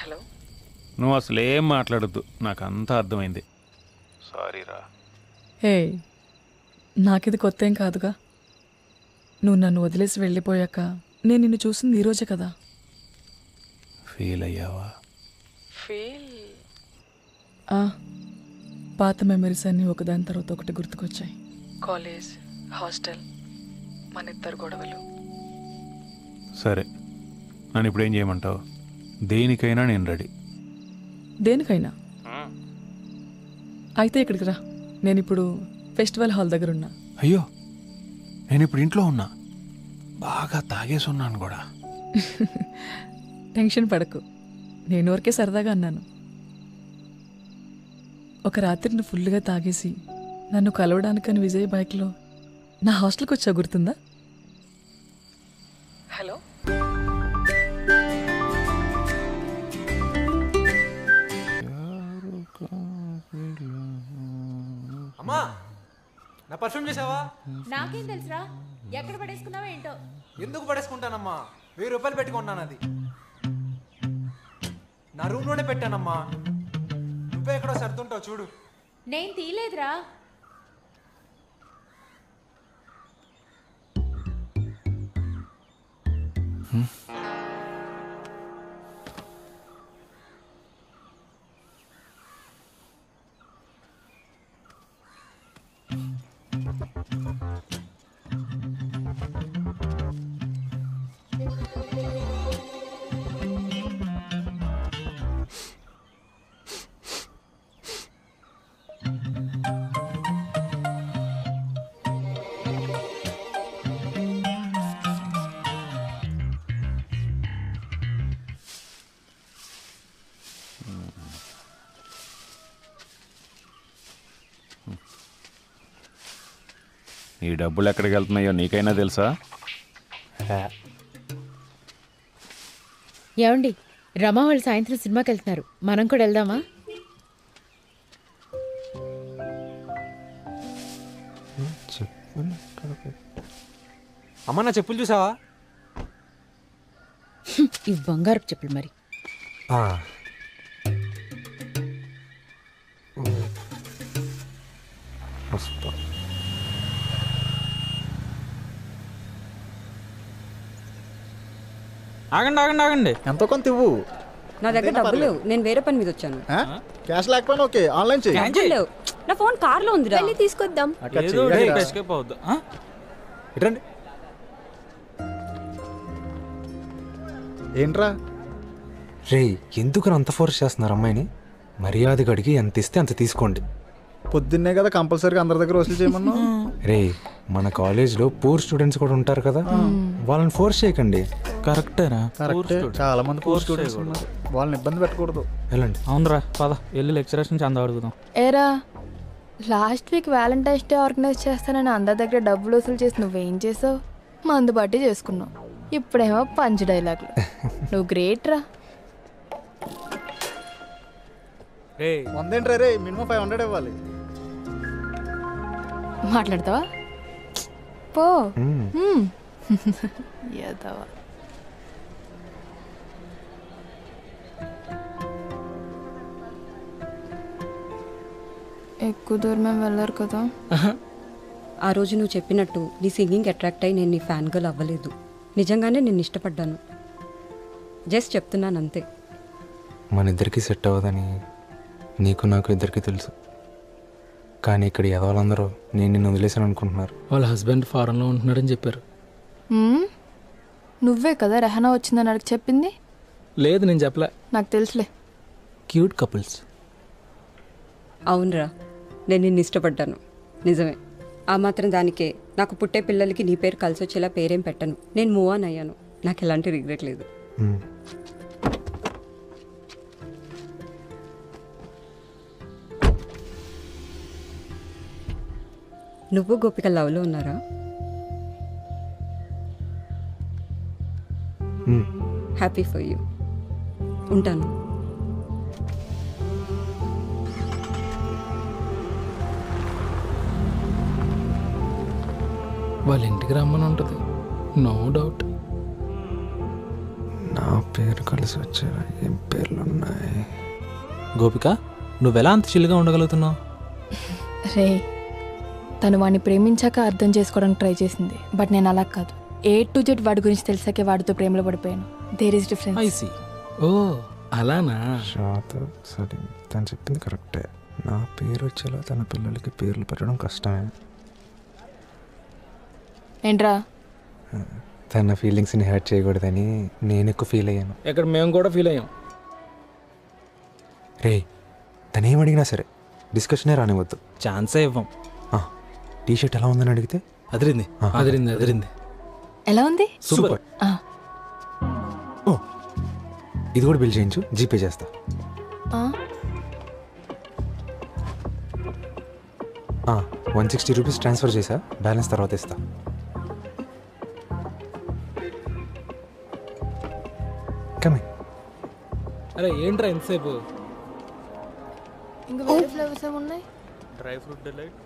హలో. నువ్వు అసలు ఏం మాట్లాడద్దు, నాకు అంతా అర్థమైంది. సారీ రా. హే, నాకిది కొత్త ఏం కాదుగా. నువ్వు నన్ను వదిలేసి వెళ్ళిపోయాక నేను నిన్ను చూసింది ఈరోజే కదా. ఫీల్ అయ్యావా? పాత మెమరీస్ అన్నీ ఒకదాని తర్వాత ఒకటి గుర్తుకొచ్చాయి. కాలేజ్, హాస్టల్, మన ఇద్దరు గొడవలు. సరే, నన్ను ఇప్పుడు ఏం చేయమంటావు? దేనికైనా నేను రెడీ. దేనికైనా? అయితే ఇక్కడికి రా. నేను ఇప్పుడు ఫెస్టివల్ హాల్ దగ్గర ఉన్నా. అయ్యో, నేను ఇప్పుడు ఇంట్లో ఉన్నా, బాగా తాగేసి ఉన్నాను కూడా. టెన్షన్ పడకు, నేను ఊరికే సరదాగా అన్నాను. ఒక రాత్రి నువ్వు ఫుల్గా తాగేసి నన్ను కలవడానికని విజయ్ బైక్లో నా హాస్టల్కి వచ్చా, గుర్తుందా? హలో. అమ్మా, నా పర్ఫ్యూమ్ చేసావా? నాకేం తెలుసురా, ఎక్కడ పడేసుకున్నావో ఏంటో. ఎందుకు పడేసుకుంటానమ్మా? 1000 రూపాయలు పెట్టుకున్నాను, అది నా రూమ్లోనే పెట్టానమ్మా. నువ్వే ఎక్కడో సర్దుంటావు చూడు. నేను తీయలేదురా. ఈ డబ్బులు ఎక్కడికి వెళ్తున్నాయో నీకైనా తెలుసా? ఏమండి, రమా వాళ్ళు సాయంత్రం సినిమాకి వెళ్తున్నారు, మనం కూడా వెళ్దామా? అమ్మ నా చెప్పులు చూసావా? ఇవి బంగారపు చెప్పులు మరి. ఆగండి ఆగండి ఆగండి, ఎంతో కొంత ఇవ్వు. నా దగ్గర డబ్బులు లేవు, నేను వేరే పని మీద వచ్చాను. క్యాష్ లేకపోయినా ఓకే, ఆన్లైన్ చేయి. డబ్బులు లేవు, నా ఫోన్ కార్లో ఉందిరా. వెళ్ళి తీసుకొద్దాం. ఏదో ఒకటి చెప్పి escape అవద్దు. ఇటండి. ఏంట్రా రే, ఎందుకు అంత ఫోర్స్ చేస్తున్నారు అమ్మాయిని? మర్యాదగా అడిగి ఎంత ఇస్తే అంత తీసుకోండి. పొద్దున్నే కదా కంపల్సరీగా అందరి దగ్గర వసూలు చేయమన్నా. రే, మన కాలేజ్లో పూర్ స్టూడెంట్స్ కూడా ఉంటారు కదా, వాళ్ళని ఫోర్స్ చేయకండి. కరెక్టేనా? కరెక్టే, చాలా మంది పూర్ స్టూడెంట్స్ ఉన్నారు, వాళ్ళని ఇబ్బంది పెట్టకూడదు. వెళ్ళండి. అవునరా, పద వెళ్ళి లెక్చరర్స్ నుంచి అంద అడుగుదాం. ఏరా, last week Valentine's day organise చేస్తానని అందరి దగ్గర డబ్బులు వసూలు చేసి నువ్వేం చేసావు? మందు బట్టి చేసుకున్నావు. ఇప్పుడేమో పంచ్ డైలాగులు. నువ్వు గ్రేట్ రా. వందేంట్రా రే, మినిమం 500 ఇవ్వాలి. మాట్లాడతావా? పో. యదవా. ఎక్కువ దూరం వెళ్ళారు కదా. ఆ రోజు నువ్వు చెప్పినట్టు నీ సింగింగ్ అట్రాక్ట్ అయ్యి నేను నీ ఫ్యాన్ గర్ల్ అవ్వలేదు. నిజంగానే నేను ఇష్టపడ్డాను. జస్ట్ చెప్తున్నాను అంతే. మన ఇద్దరికి సెట్ అవ్వదని నీకు నాకు ఇద్దరికి తెలుసు, కానీ ఇక్కడ ఎదవాళ్ళందరూ నేను నిన్ను వదిలేసాను అనుకుంటున్నారు. వాళ్ళ హస్బెండ్ ఫారెన్లో ఉంటున్నాడని చెప్పారు. నువ్వే కదా రెహనా వచ్చిందని అడిగి చెప్పింది. లేదు, నేను చెప్పలే. నాకు తెలుసులే. Cute couples. అవునరా, నేను నిన్ను ఇష్టపడ్డాను, నిజమే. ఆ మాత్రం దానికే నాకు పుట్టే పిల్లలకి నీ పేరు కలిసి వచ్చేలా పేరేం పెట్టను. నేను మూవ్ ఆన్ అయ్యాను, నాకు ఎలాంటి రిగ్రెట్ లేదు. నువ్వు గోపిక లవ్లో ఉన్నారా? Happy for you. ఉంటాను. వాళ్ళ ఇంటికి రమ్మని ఉంటుంది, నో డౌట్. నా పేరు కలిసి వచ్చేలా ఏం పేర్లు ఉన్నాయి? గోపిక, నువ్వెలా అంత చిల్లుగా ఉండగలుగుతున్నావు? రే, తను వాడిని ప్రేమించాక అర్థం చేసుకోవడానికి ట్రై చేసింది, బట్ నేను అలా కాదు. A to Z వాడి గురించి తెలిసాకే వాడితో ప్రేమలో పడిపోయాను. There is difference. I see. ఓ అలానా? సరే, తను చెప్పింది కరెక్టే. నా పేరు వచ్చేలా తన పిల్లలకి పేర్లు పెట్టడం కష్టమే. ఏంట్రా? తన ఫీలింగ్స్ని హర్ట్ చేయకూడదని నేను ఎక్కువ ఫీల్ అయ్యాను. ఇక్కడ మేము కూడా ఫీల్ అయ్యాం. రే, తను ఏమడిగినా సరే డిస్కషనే రానివద్దు. ఛాన్సే ఇవ్వం. టీషర్ట్ ఎలా ఉందని అడిగితే అదిరింది అదిరింది అదిరింది. ఎలా ఉంది? సూపర్. ఓ, ఇది కూడా బిల్ చేయించు, జీపే చేస్తా. 160 రూపీస్ ట్రాన్స్ఫర్ చేసా, బ్యాలెన్స్ తర్వాత ఇస్తా. కమే. అరే ఏంట్రా ఎంతసేపు? ఇంకా వేరే ఫ్లేవర్స్ ఏమున్నాయి? Dry fruit delight,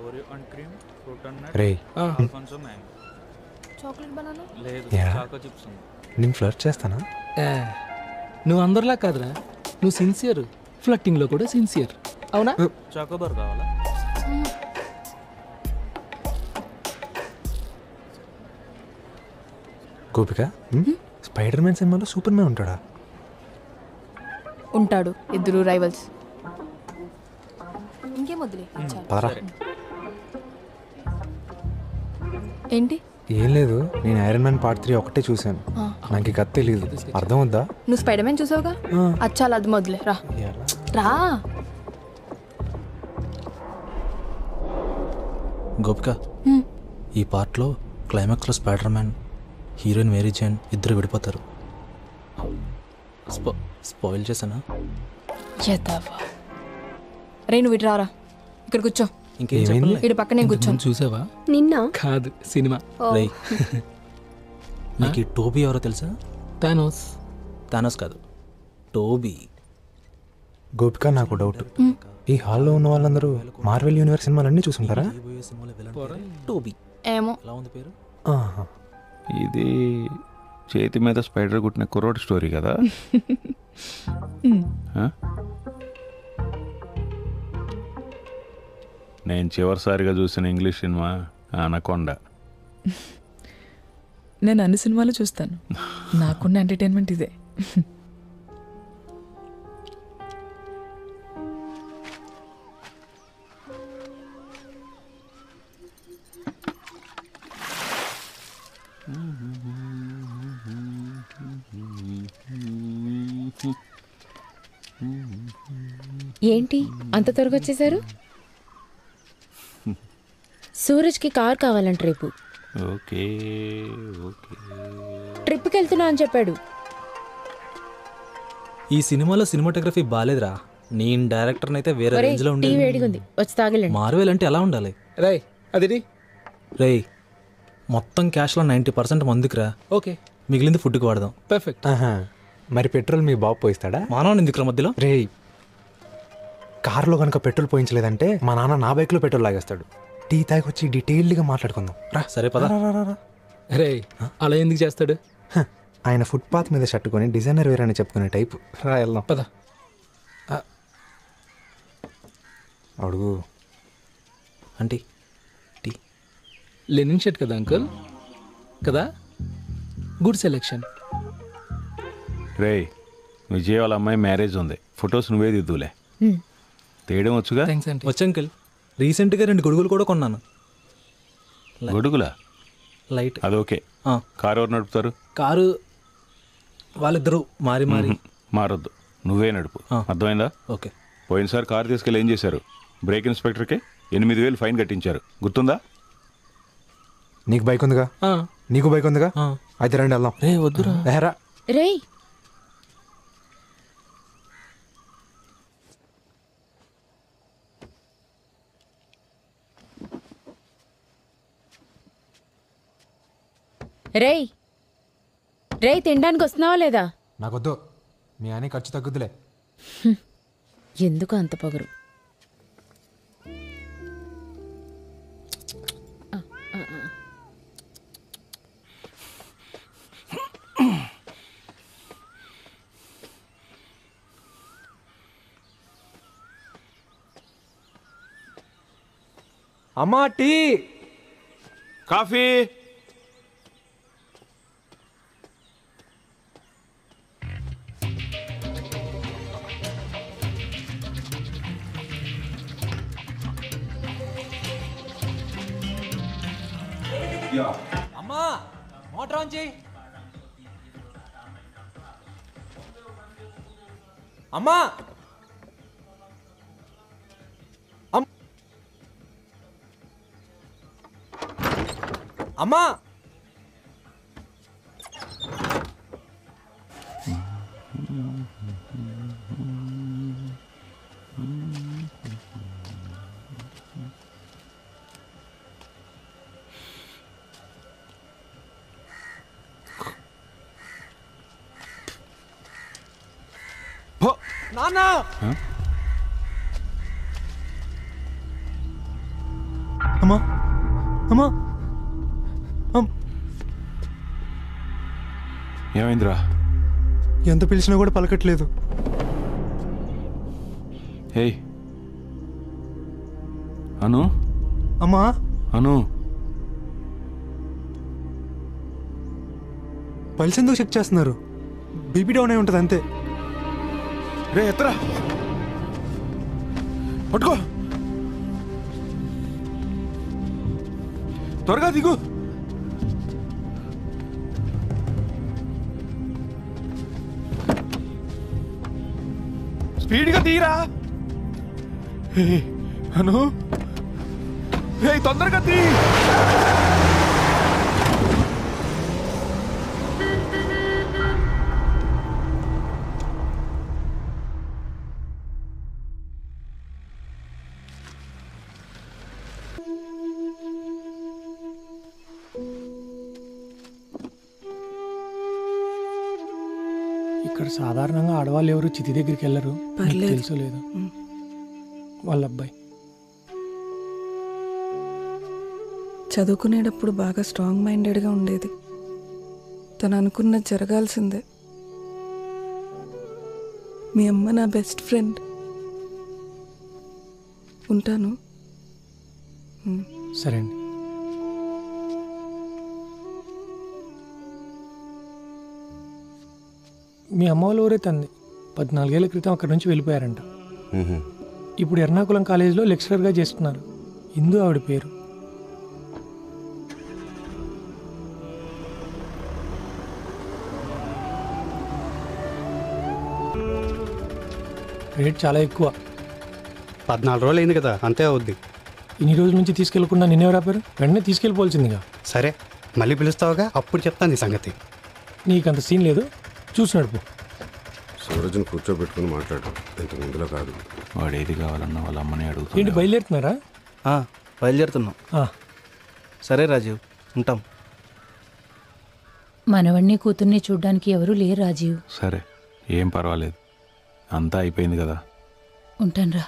Oreo and cream, fruit and nut, రే, అల్ఫాన్సో మ్యాంగో. చాక్లెట్ బనానా లేదు, చాకో చిప్స్ ఉంది. నేను ఫ్లర్ట్ చేస్తానా? నువ్వు అందరిలా కాదురా, నువ్వు సిన్సియర్. ఫ్లట్టింగ్లో కూడా సిన్సియర్, అవునా? చాకోబార్ కావాలా? గోపిక, స్పైడర్ మ్యాన్ సినిమాలో సూపర్ మ్యాన్ ఉంటాడా? ఉంటాడు. ఇద్దరు రైవల్స్. ఇంకేం వద్దులే. పదరా. ఏంటి? ఏం లేదు, నేను ఐరన్ మ్యాన్ పార్ట్ 3 ఒకటే చూశాను. నాకు కథ తెలీదు, అర్థం వద్దా? నువ్వు స్పైడర్ మ్యాన్ చూసావుగా, అచ్చాలు అది మొదలే. రా రా. గోపిక, ఈ పార్ట్లో క్లైమాక్స్లో Spider Man, heroine Mary Jane ఇద్దరు విడిపోతారు. స్పాయిల్ చేసానా? రే, నువ్వు ఇటు రారా, ఇక్కడ కూర్చో. ఇంకేం చెప్పలే. ఇటు పక్కనే కూర్చో. చూసావా? నిన్న కాదు, సినిమా. నీకు ఈ టోబీ ఎవరో తెలుసా? థానోస్. థానోస్ కాదు, టోబీ. గోపిక, నాకు డౌట్. ఈ హాల్లో ఉన్న వాళ్ళందరూ మార్వెల్ యూనివర్స్ సినిమాలన్నీ చూసుంటారా? టోబీ ఏమో. ఇది చేతి మీద స్పైడర్ కుట్టిన కుర్రోడ్ స్టోరీ కదా? ఆ? నేను చివరిసారిగా చూసిన ఇంగ్లీష్ సినిమా అనకొండ. నేను అన్ని సినిమాలు చూస్తాను. నాకున్న ఎంటర్టైన్మెంట్ ఇదే. ఏంటి అంత త్వరగా వచ్చేసారు? సూరజ్కి కార్ కావాలంట రేపు. Okay okay. ట్రిప్కి వెళ్తున్నా అని చెప్పాడు. ఈ సినిమాలో సినిమాటోగ్రఫీ బాలేదురా. నేను డైరెక్టర్ని అయితే వేరే ఒరేయ్, రేంజ్లో టీ ఉండే. వేడిగా ఉంది, వచ్చి తాగిలండి. మార్వెల్ అంటే ఎలా ఉండాలి? రేయ్ అది రేయ్ మొత్తం క్యాష్లో 90% మందుకురా. ఓకే, మిగిలింది ఫుడ్కి వాడదాం. పర్ఫెక్ట్. మరి పెట్రోల్ మీ బాబు పోయిస్తాడా? మానవ ఎందుకురా మధ్యలో? రేయ్, కార్లో కనుక పెట్రోల్ పోయించలేదంటే మా నాన్న నా బైక్లో పెట్రోల్ లాగేస్తాడు. టీ తాగి వచ్చి డీటెయిల్డ్గా మాట్లాడుకుందాం రా. సరే పద. రేయ్ అలా ఎందుకు చేస్తాడు? ఆయన ఫుట్పాత్ మీద షర్ట్ కొని డిజైనర్ వేర్ అని చెప్పుకునే టైపు. రా వెళ్దాం పద. అడుగు ఆంటీ. టీ. లెనిన్ షర్ట్ కదా అంకుల్? కదా, గుడ్ సెలెక్షన్. రే, విజయ్ వాళ్ళ అమ్మాయి మ్యారేజ్ ఉంది, ఫొటోస్ నువ్వే దిద్దులే. తేయడం వచ్చుగా? వచ్చి అంకుల్, రీసెంట్గా 2 గొడుగులు కూడా కొన్నాను. గొడుగులా? లైట్. అది ఓకే. కారు ఎవరు నడుపుతారు? కారు వాళ్ళిద్దరూ మారి మారొద్దు, నువ్వే నడుపు. అర్థమైందా? ఓకే. పోయినసారి కారు తీసుకెళ్ళి ఏం చేశారు? బ్రేక్ ఇన్స్పెక్టర్కి 8,000 ఫైన్ కట్టించారు, గుర్తుందా? నీకు బైక్ ఉందిగా? నీకు బైక్ ఉందిగా? అయితే రండి వెళ్దాం. రే వద్దురా. ఏరా రేయ్ రేయ్ రేయ్ తినడానికి వస్తున్నావా లేదా? నాకొద్దు, మీ అని ఖర్చు తగ్గుద్దులే. ఎందుకు అంత పొగరు? అమ్మా టీ. కాఫీ. అమ్మా మోటార్ ఆన్ చేయి. అమ్మా అమ్మా నాన్న. అమ్మా అమ్మా ఏమైందిరా? ఎంత పిలిచినా కూడా పలకట్లేదు. హే అను. అమ్మా అను, పల్స్ ఎందుకు చెక్ చేస్తున్నారు? బీపీ డౌన్ అయి ఉంటుంది అంతే. రే ఎత్తరా, పట్టుకో, త్వరగా దిగు. స్పీడ్గా తీరా. అను, తొందరగా తీ. ఇక్కడ డాక్టర్ సాధారణంగా ఆడవాళ్ళు ఎవరు చితి దగ్గరికి వెళ్ళరు. మీకు పర్లేదు. తెలుసో లేదు వాళ్ళ అబ్బాయి. చదువుకునేటప్పుడు బాగా స్ట్రాంగ్ మైండెడ్గా ఉండేది. తను అనుకున్నది జరగాల్సిందే. మీ అమ్మ నా బెస్ట్ ఫ్రెండ్. ఉంటాను. సరే అండి. మీ అమ్మ వాళ్ళు ఊరే తంది 14 ఏళ్ల క్రితం అక్కడి నుంచి వెళ్ళిపోయారంట. ఇప్పుడు ఎర్నాకుళం కాలేజీలో లెక్చరర్గా చేస్తున్నారు. ఇందు ఆవిడ పేరు. రేట్ చాలా ఎక్కువ. 14 రోజులు అయింది కదా, అంతే అవుద్ది. ఇన్ని రోజుల నుంచి తీసుకెళ్లకుండా నిన్నెవరు ఆపారు? వెంటనే తీసుకెళ్ళిపోవాల్సిందిగా. సరే, మళ్ళీ పిలుస్తావుగా, అప్పుడు చెప్తాను నీ సంగతి. నీకంత సీన్ లేదు, చూసి నడుపు. సూరజ్ని కూర్చోబెట్టుకుని మాట్లాడు, ఇంత ముందులో కాదు. వాడు ఏది కావాలన్నా వాళ్ళ అమ్మని ఏంటి అడుగుతాడు. బయలుదేరుతున్నారా? బయలుదేరుతున్నాం. సరే రాజీవ్, ఉంటాం. మనవణ్ణి కూతుర్ని చూడ్డానికి ఎవరూ లేరు రాజీవ్. సరే, ఏం పర్వాలేదు, అంతా అయిపోయింది కదా. ఉంటాన్రా.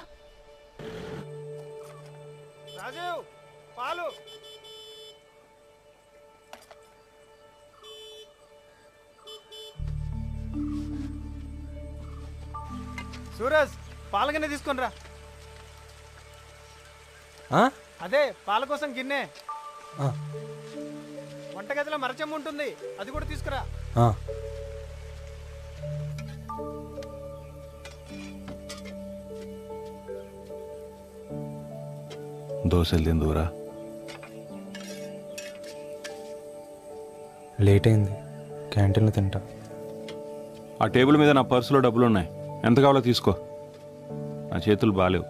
సూరజ్, పాలగిన్నె తీసుకొని రా. అదే పాల కోసం గిన్నె. వంటగదిలో మరచెమ్మ ఉంటుంది, అది కూడా తీసుకురా. దోశలు తిందురా. లేట్ అయింది, క్యాంటీన్లో తింటా. ఆ టేబుల్ మీద నా పర్సులో డబ్బులు ఉన్నాయి, ఎంత కావాలో తీసుకో. నా చేతులు బాలేవు.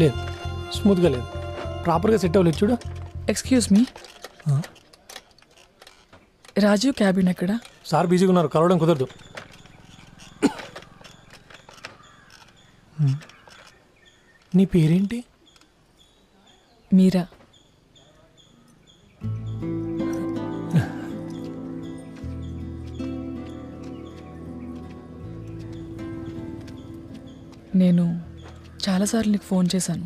లేదు, స్మూత్గా లేదు, ప్రాపర్గా సెట్ అవ్వలేదు. చూడు. ఎక్స్క్యూజ్ మీ, రాజీవ్ క్యాబిన్ ఎక్కడ? సార్ బిజీగా ఉన్నారు, కలవడం కుదరదు. నీ పేరేంటి? మీరా. నేను చాలాసార్లు నీకు ఫోన్ చేశాను.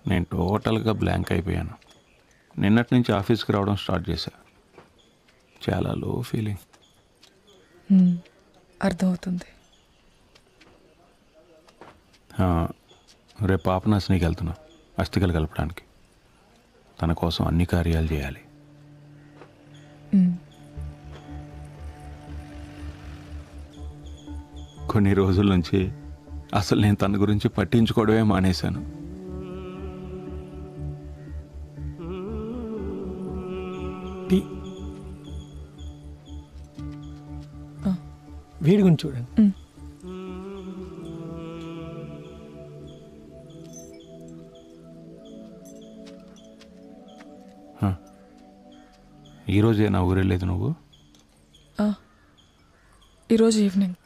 నేను టోటల్గా బ్లాంక్ అయిపోయాను. నిన్నటి నుంచి ఆఫీస్కి రావడం స్టార్ట్ చేశా. చాలా లో ఫీలింగ్. అర్థమవుతుంది. రేపు పాపనాశనికి వెళ్తున్నా, అస్థికలు కలపడానికి. తన కోసం అన్ని కార్యాలు చేయాలి. కొన్ని రోజుల నుంచి అసలు నేను తన గురించి పట్టించుకోవడమే మానేశాను. వీడి గురించి చూడండి. ఈరోజే నా ఊరెళ్ళేది నువ్వు? ఈరోజు ఈవినింగ్.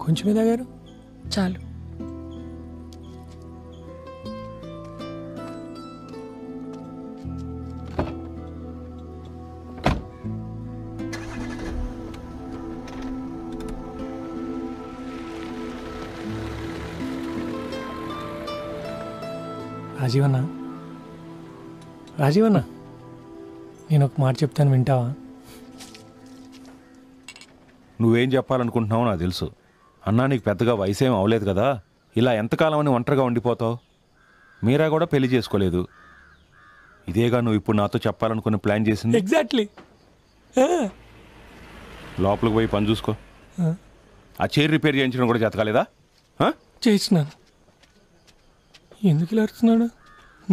కొంచెమే తాగారు, చాలు. రాజీవన్న, రాజీవన్న, నేను ఒక మాట చెప్తాను, వింటావా? నువ్వేం చెప్పాలనుకుంటున్నావో నాకు తెలుసు. అన్నా నీకు పెద్దగా వయసు ఏం అవలేదు కదా, ఇలా ఎంతకాలం అని ఒంటరిగా ఉండిపోతావు? మీరా కూడా పెళ్లి చేసుకోలేదు. ఇదేగా నువ్వు ఇప్పుడు నాతో చెప్పాలనుకుని ప్లాన్ చేసింది. ఎగ్జాక్ట్లీ. లోపలికి పోయి పని చూసుకో. ఆ చైర్ రిపేర్ చేయించడం కూడా జతకాలేదా? చేసినాను. ఎందుకు ఇలా అరుస్తున్నాడు?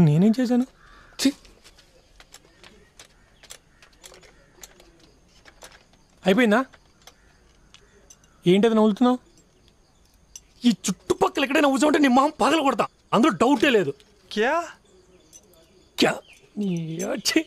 నేనేం చేశాను? అయిపోయిందా? ఏంటది నవ్వులుతున్నావు? ఈ చుట్టుపక్కల ఎక్కడైనా నవ్వుతుంటే నీ మొహం పగల కొడతా, అందులో డౌటే లేదు. క్యా క్యా నీ ఛీ.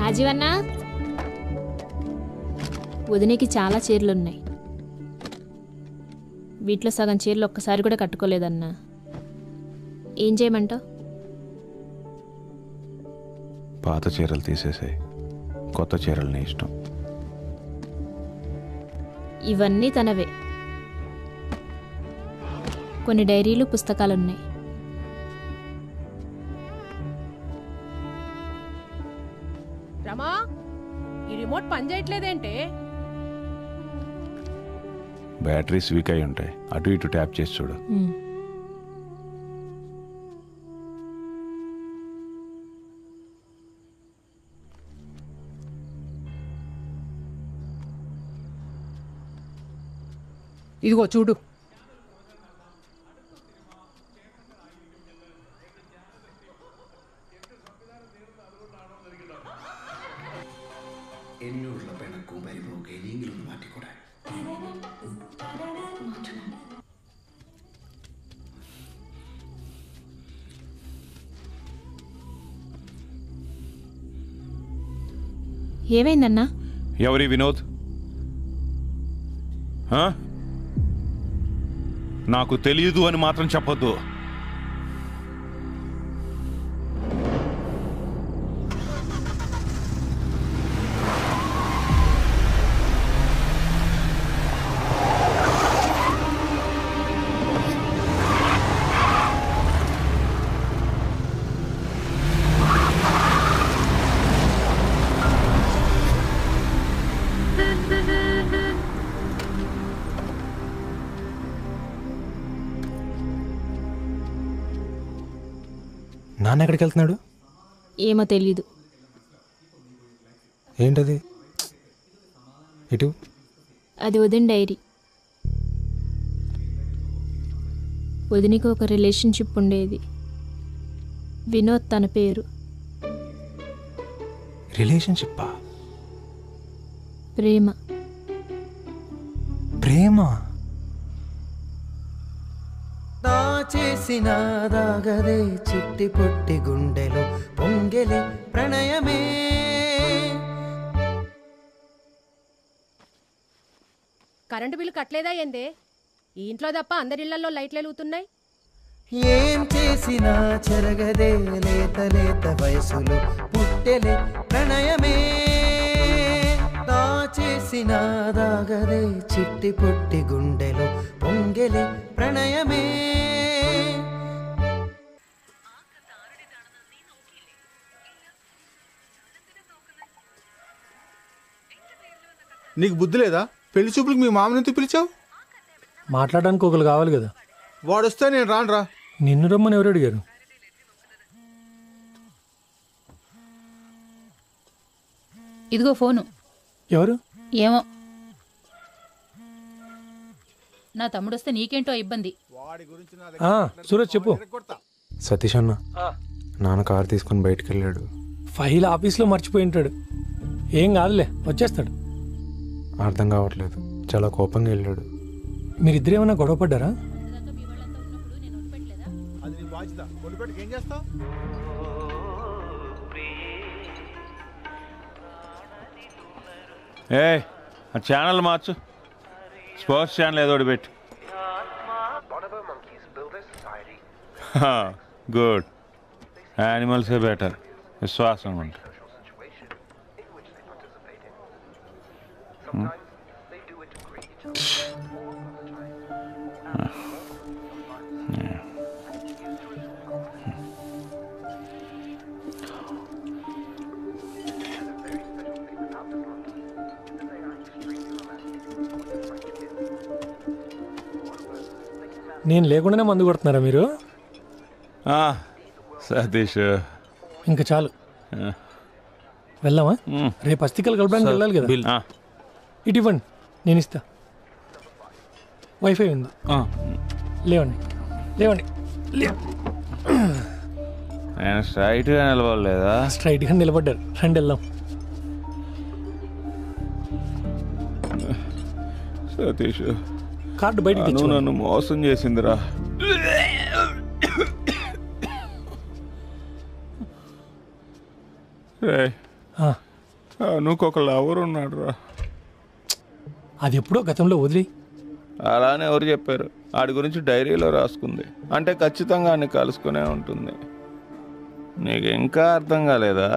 రాజీవన్నా, వదినేకి చాలా చీరలు ఉన్నాయి. వీటిలో సగం చీరలు ఒక్కసారి కూడా కట్టుకోలేదన్నా. ఏం చేయమంటావు? పాత చీరలు తీసేసాయి, కొత్త చీరలు నీ ఇష్టం. ఇవన్నీ తనవే. కొన్ని డైరీలు, పుస్తకాలున్నాయి. రమా, ఈ రిమోట్ పని చేయట్లేదేంటే? బ్యాటరీస్ వీక్ అయి ఉంటాయి, అటు ఇటు ట్యాప్ చేసి చూడు. ఇదిగో చూడు. ఏమైందన్నా? ఎవరి వినోద్? నాకు తెలియదు అని మాత్రం చెప్పొద్దు. నాన్న ఎక్కడికి వెళ్తున్నాడు? ఏమో తెలీదు. ఏంటది? ఇటు అది వదిన డైరీ. వదినికి ఒక రిలేషన్షిప్ ఉండేది. వినోద్ తన పేరు. రిలేషన్షిప్పా? ప్రేమ. ప్రేమ? దాచేసిన దాగదే చిట్టి పొట్టి గుండెలు పొంగెలే ప్రణయమే. కరెంటు బిల్లు కట్టలేదా ఏందే? ఈ ఇంట్లో తప్ప అందరిళ్లలో లైట్లు వెలుగుతున్నాయి. ఏం చేసినా చెరగదే లేత లేత వయసులు పుట్టెలే ప్రణయమే. దాచేసిన దాగదే చిట్టి పొట్టి గుండెలు పొంగెలే ప్రణయమే. నీకు బుద్ధి లేదా? పెళ్లి చూపులకు మీ మామని ఎందుకు పిలిచావు? మాట్లాడడానికి ఒకరు కావాలి కదా. వాడు వస్తే నేను రానురా. నిన్ను రమ్మని ఎవరు అడిగారు? ఇదిగో ఫోను. ఎవరు? ఏమో. నా తమ్ముడు వస్తే నీకేంటో ఇబ్బంది. సూరజ్ చెప్పు. సతీష్ అన్న నాన్న కారు తీసుకుని బయటికి వెళ్ళాడు. ఫైల్ ఆఫీస్లో మర్చిపోయి ఉంటాడు. ఏం కాదులే, వచ్చేస్తాడు. అర్థం కావట్లేదు, చాలా కోపంగా వెళ్ళాడు. మీరిద్దరు ఏమైనా గొడవ పడ్డారా? అది నీ బాధ్యత. కొనిపెట్టుకు ఏం చేస్తావు? ఏ ఆ ఛానల్ మార్చు, స్పోర్ట్స్ ఛానల్ ఏదో ఒకటి పెట్టు. గుడ్, యానిమల్సే బెటర్, విశ్వాసం ఉంటుంది. నేను లేకుండానే మందు కొడుతున్నారా మీరు? సతీష్ ఇంకా చాలు, వెళ్దామా? రేపు అస్థికలు కలపడానికి వెళ్ళాలి కదా. ఇటు ఇవ్వండి, నేను ఇస్తా. వైఫై ఉంది. లేవండి లేవండి. నేను స్ట్రైట్గా నిలబడలేదా? స్ట్రైట్గా నిలబడ్డారు. రండి వెళ్దాం. సతీష్ కార్డు బయటికి తెచ్చు. నన్ను మోసం చేసిందిరా. నువ్వు ఒక లవర్ ఉన్నాడు రా. అది ఎప్పుడో గతంలో వదిలి. అలానే ఎవరు చెప్పారు? వాడి గురించి డైరీలో రాసుకుంది అంటే ఖచ్చితంగా అన్ని కలుసుకునే ఉంటుంది. నీకు ఇంకా అర్థం కాలేదా?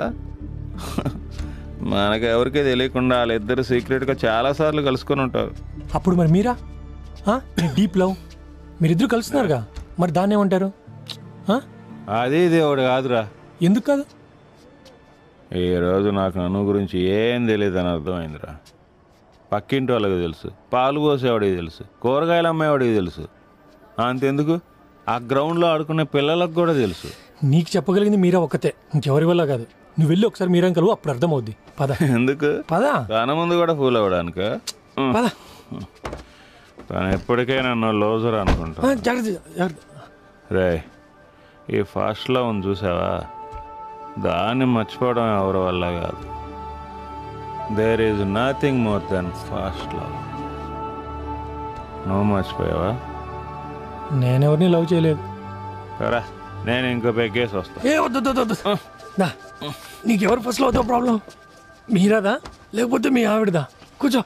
మనకెవరికీ తెలియకుండా వాళ్ళిద్దరు సీక్రెట్గా చాలాసార్లు కలుసుకొని ఉంటారు. అప్పుడు మరి మీరా? డీప్ లవ్ మీరిద్దరు కలుస్తున్నారుగా, మరి దాన్ని ఏమంటారు? అది దేవుడు కాదురా. ఎందుకు కాదు? ఈరోజు నాకు నన్ను గురించి ఏం తెలియదు అని అర్థమైందిరా. పక్కింటి వాళ్ళకి తెలుసు, పాలు పోసేవాడికి తెలుసు, కూరగాయలు అమ్మేవాడికి తెలుసు. అంతెందుకు ఆ గ్రౌండ్లో ఆడుకునే పిల్లలకు కూడా తెలుసు. నీకు చెప్పగలిగింది మీరా ఒక్కతే, ఇంకెవరి వల్ల కాదు. నువ్వు వెళ్ళి ఒకసారి మీరా కలువు, అప్పుడు అర్థమవుద్ది. పద. ఎందుకు? పద. తన ముందు కూడా ఫూల్ అవ్వడానిక? పద. తను ఎప్పటికీ నన్ను లోజర్ అనుకుంటా. రే, ఈ ఫాస్ట్లో ఉంది చూసావా, దాన్ని మర్చిపోవడం ఎవరి వల్ల కాదు. There is nothing more than fast love. నువ్వు మర్చిపోయావా? నేనెవరిని లవ్ చేయలేదు. సరే, నేను ఇంకో పెగ్గేసి వస్తా. ఏ వద్దు, నీకెవరు ఫస్ట్లో అవుతావు ప్రాబ్లం? మీరాదా లేకపోతే మీ ఆవిడదా? కూర్చో.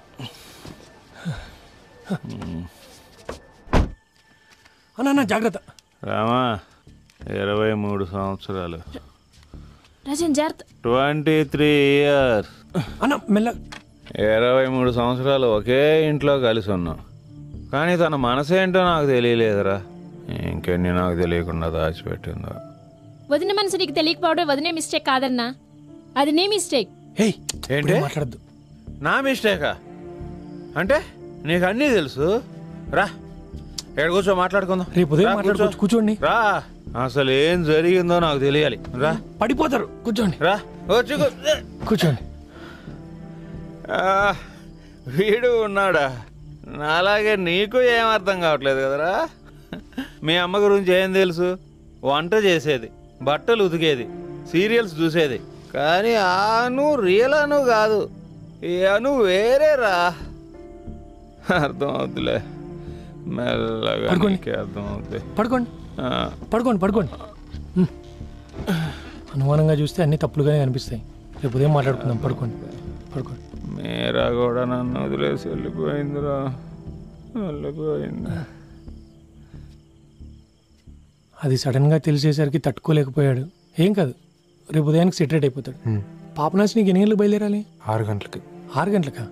అన్న జాగ్రత్త. రామా, 23 సంవత్సరాలు, 23 ఇయర్స్. అన్న మెల్ల. 23 సంవత్సరాలు ఒకే ఇంట్లో కలిసి ఉన్నాం, కానీ తన మనసేంటో నాకు తెలియలేదురా. ఇంకెన్ని నాకు తెలియకుండా దాచిపెట్టిందో. వదిన మనసు నీకు తెలియకపోవడం వదినే మిస్టేక్ కాదన్నా, అది నీ మిస్టేక్. ఏంటి మాట్లాడద్దు? నా మిస్టేకా? అంటే నీకు అన్నీ తెలుసు. రా, ఎక్కడ కూర్చో మాట్లాడుకుందాం. రేపు ఉదయం మాట్లాడుకోవచ్చు, కూర్చోండి. రా, అసలు ఏం జరిగిందో నాకు తెలియాలి. రా, పడిపోతారు, కూర్చోండి. రా, కూర్చోండి. వీడు ఉన్నాడా? అలాగే నీకు ఏం అర్థం కావట్లేదు కదరా. మీ అమ్మ గురించి ఏం తెలుసు? వంట చేసేది, బట్టలు ఉతికేది, సీరియల్స్ చూసేది. కానీ అను రియల్ అను కాదు, ఈ అను వేరేరా. అర్థం అవుతులే, మెల్లగా అర్థం అవుతుంది. పడుకోండి పడుకోండి పడుకోండి. అనుమానంగా చూస్తే అన్ని తప్పులుగానే కనిపిస్తాయి. రేపు ఉదయం మాట్లాడుకుందాం. పడుకోండి పడుకోండి. మీరా కూడా నన్ను వదిలేసి వెళ్ళిపోయిందిరా, వెళ్ళిపోయింది. అది సడన్గా తెలిసేసరికి తట్టుకోలేకపోయాడు. ఏం కాదు, రేపు ఉదయానికి సెటరేట్ అయిపోతాడు. పాపనాశి నీకు ఎన్ని గంటలకు బయలుదేరాలి? 6 గంటలకి. 6 గంటలకా?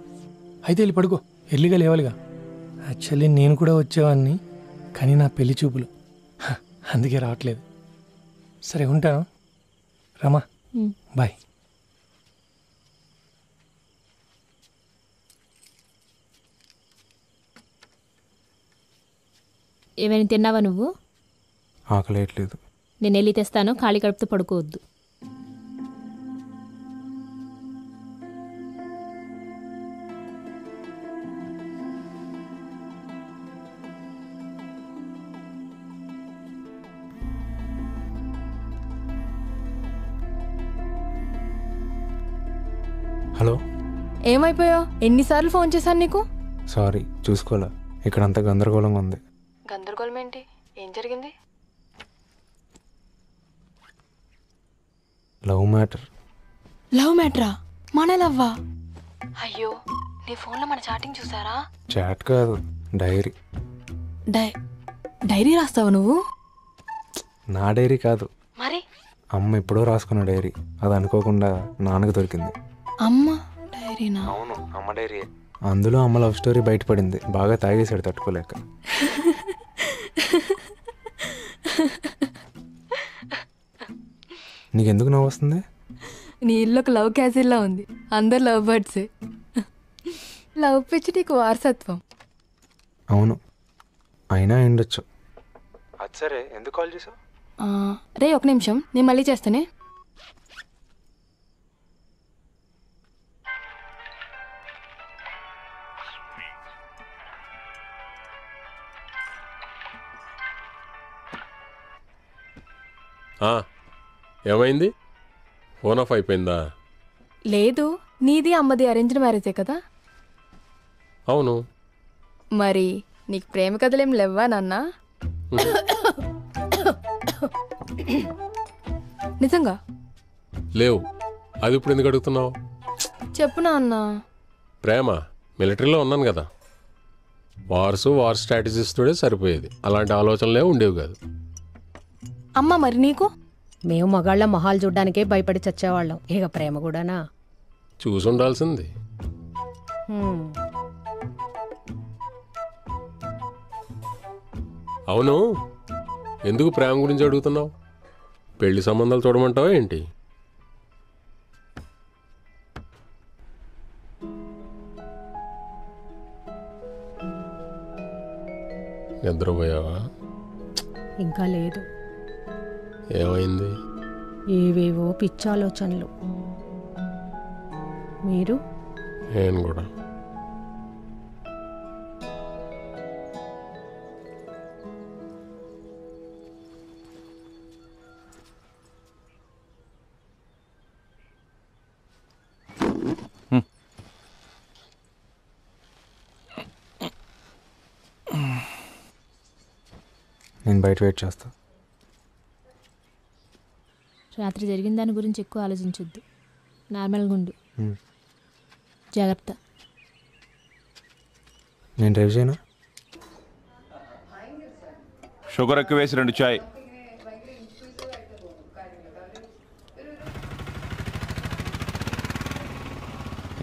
అయితే వెళ్ళి పడుకో, ఎర్లీగా లేవాలిగా. యాక్చువల్లీ నేను కూడా వచ్చేవాడిని, కానీ నా పెళ్లి చూపులు, అందుకే రావట్లేదు. సరే ఉంటాను రమా, బాయ్. ఏమైనా తిన్నావా నువ్వు? ఆకలేయట్లేదు. నేను వెళ్ళి తెస్తాను, ఖాళీ కడుపుతో పడుకోవద్దు. హలో. ఏమైపోయావు? ఎన్నిసార్లు ఫోన్ చేశాను నీకు? సారీ, చూసుకోలే. ఇక్కడంతా గందరగోళంగా ఉంది. గందరగోళం ఏంటి? ఏం జరిగింది? Love matter. లవ్ మ్యాటరా? మన లవ్వా? అయ్యో, నీ ఫోన్లో మన చాటింగ్ చూసారా? చాట్ కాదు, డైరీ. డైరీ రాస్తావు నువ్వు? నా డైరీ కాదు, మరి అమ్మ ఎప్పుడో రాసుకున్న డైరీ. అది అనుకోకుండా నాన్నకు దొరికింది. అమ్మ డైరీనా? అవును, అమ్మ డైరీ. అందులో అమ్మ లవ్ స్టోరీ బయటపడింది. బాగా తాగేశాడు తట్టుకోలేక. నీకెందుకు నవ్వు వస్తుంది? నీ ఇల్లు ఒక లవ్ క్యాసిల్లా ఉంది. అందరు లవ్ బర్డ్సే. లవ్ పిచ్చి నీకు వారసత్వం. అవును, అయినా ఉండొచ్చు. అది సరే, ఎందుకు కాల్ చేసావు? రే ఒక నిమిషం, నేను మళ్ళీ చేస్తానే. ఏమైంది? ఫోన్ ఆఫ్ అయిపోయిందా? లేదు, నీది అమ్మది అరేంజ్డ్ మ్యారేజే కదా? అవును. మరి నీకు ప్రేమ కథలేం లేవా నాన్న? నిజంగా లేవు. అది ఇప్పుడు ఎందుకు అడుగుతున్నావు? చెప్పు నాన్న. ప్రేమ మిలిటరీలో ఉన్నాను కదా, వార్ స్ట్రాటజిస్టుడే సరిపోయేది. అలాంటి ఆలోచనలే ఉండేవి కాదు. అమ్మ మరి నీకు? మేము మగాళ్ళ మొహాలు చూడ్డానికే భయపడి చచ్చేవాళ్ళం, ఇక ప్రేమ కూడానా? చూసుండాల్సింది. అవును, ఎందుకు ప్రేమ గురించి అడుగుతున్నావు? పెళ్లి సంబంధాలు చూడమంటావా ఏంటి? నిద్రపోయావా? ఇంకా లేదు. ఏమైంది? ఏవేవో పిచ్చాలోచనలు. మీరు? నేను కూడా. నేను బయట వెయిట్ చేస్తా. రాత్రి జరిగిన దాని గురించి ఎక్కువ ఆలోచించొద్దు. నార్మల్గా ఉండు. జాగ్రత్త. నేను డ్రైవ్ చేయనా? షుగర్ ఎక్కువ వేసి 2 చాయ్.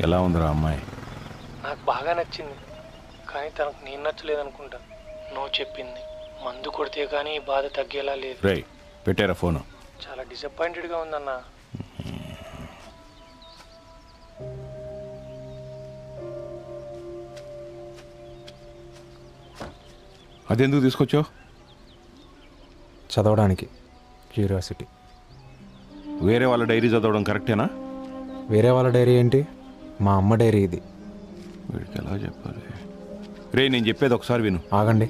ఎలా ఉందిరా అమ్మాయి? నాకు బాగా నచ్చింది, కానీ తనకు నేను నచ్చలేదనుకుంటా. నువ్వు చెప్పింది మందు కొడితే కానీ బాధ తగ్గేలా లేదు. రే పెట్టారా ఫోను? చాలా డిసప్పాయింటెడ్గా ఉందన్నా. అదెందుకు తీసుకొచ్చావు? చదవడానికి క్యూరియాసిటీ. వేరే వాళ్ళ డైరీ చదవడం కరెక్టేనా? వేరే వాళ్ళ డైరీ ఏంటి? మా అమ్మ డైరీ ఇది. వీడికి ఎలా చెప్పాలి? రే నేను చెప్పేది ఒకసారి విను. ఆగండి.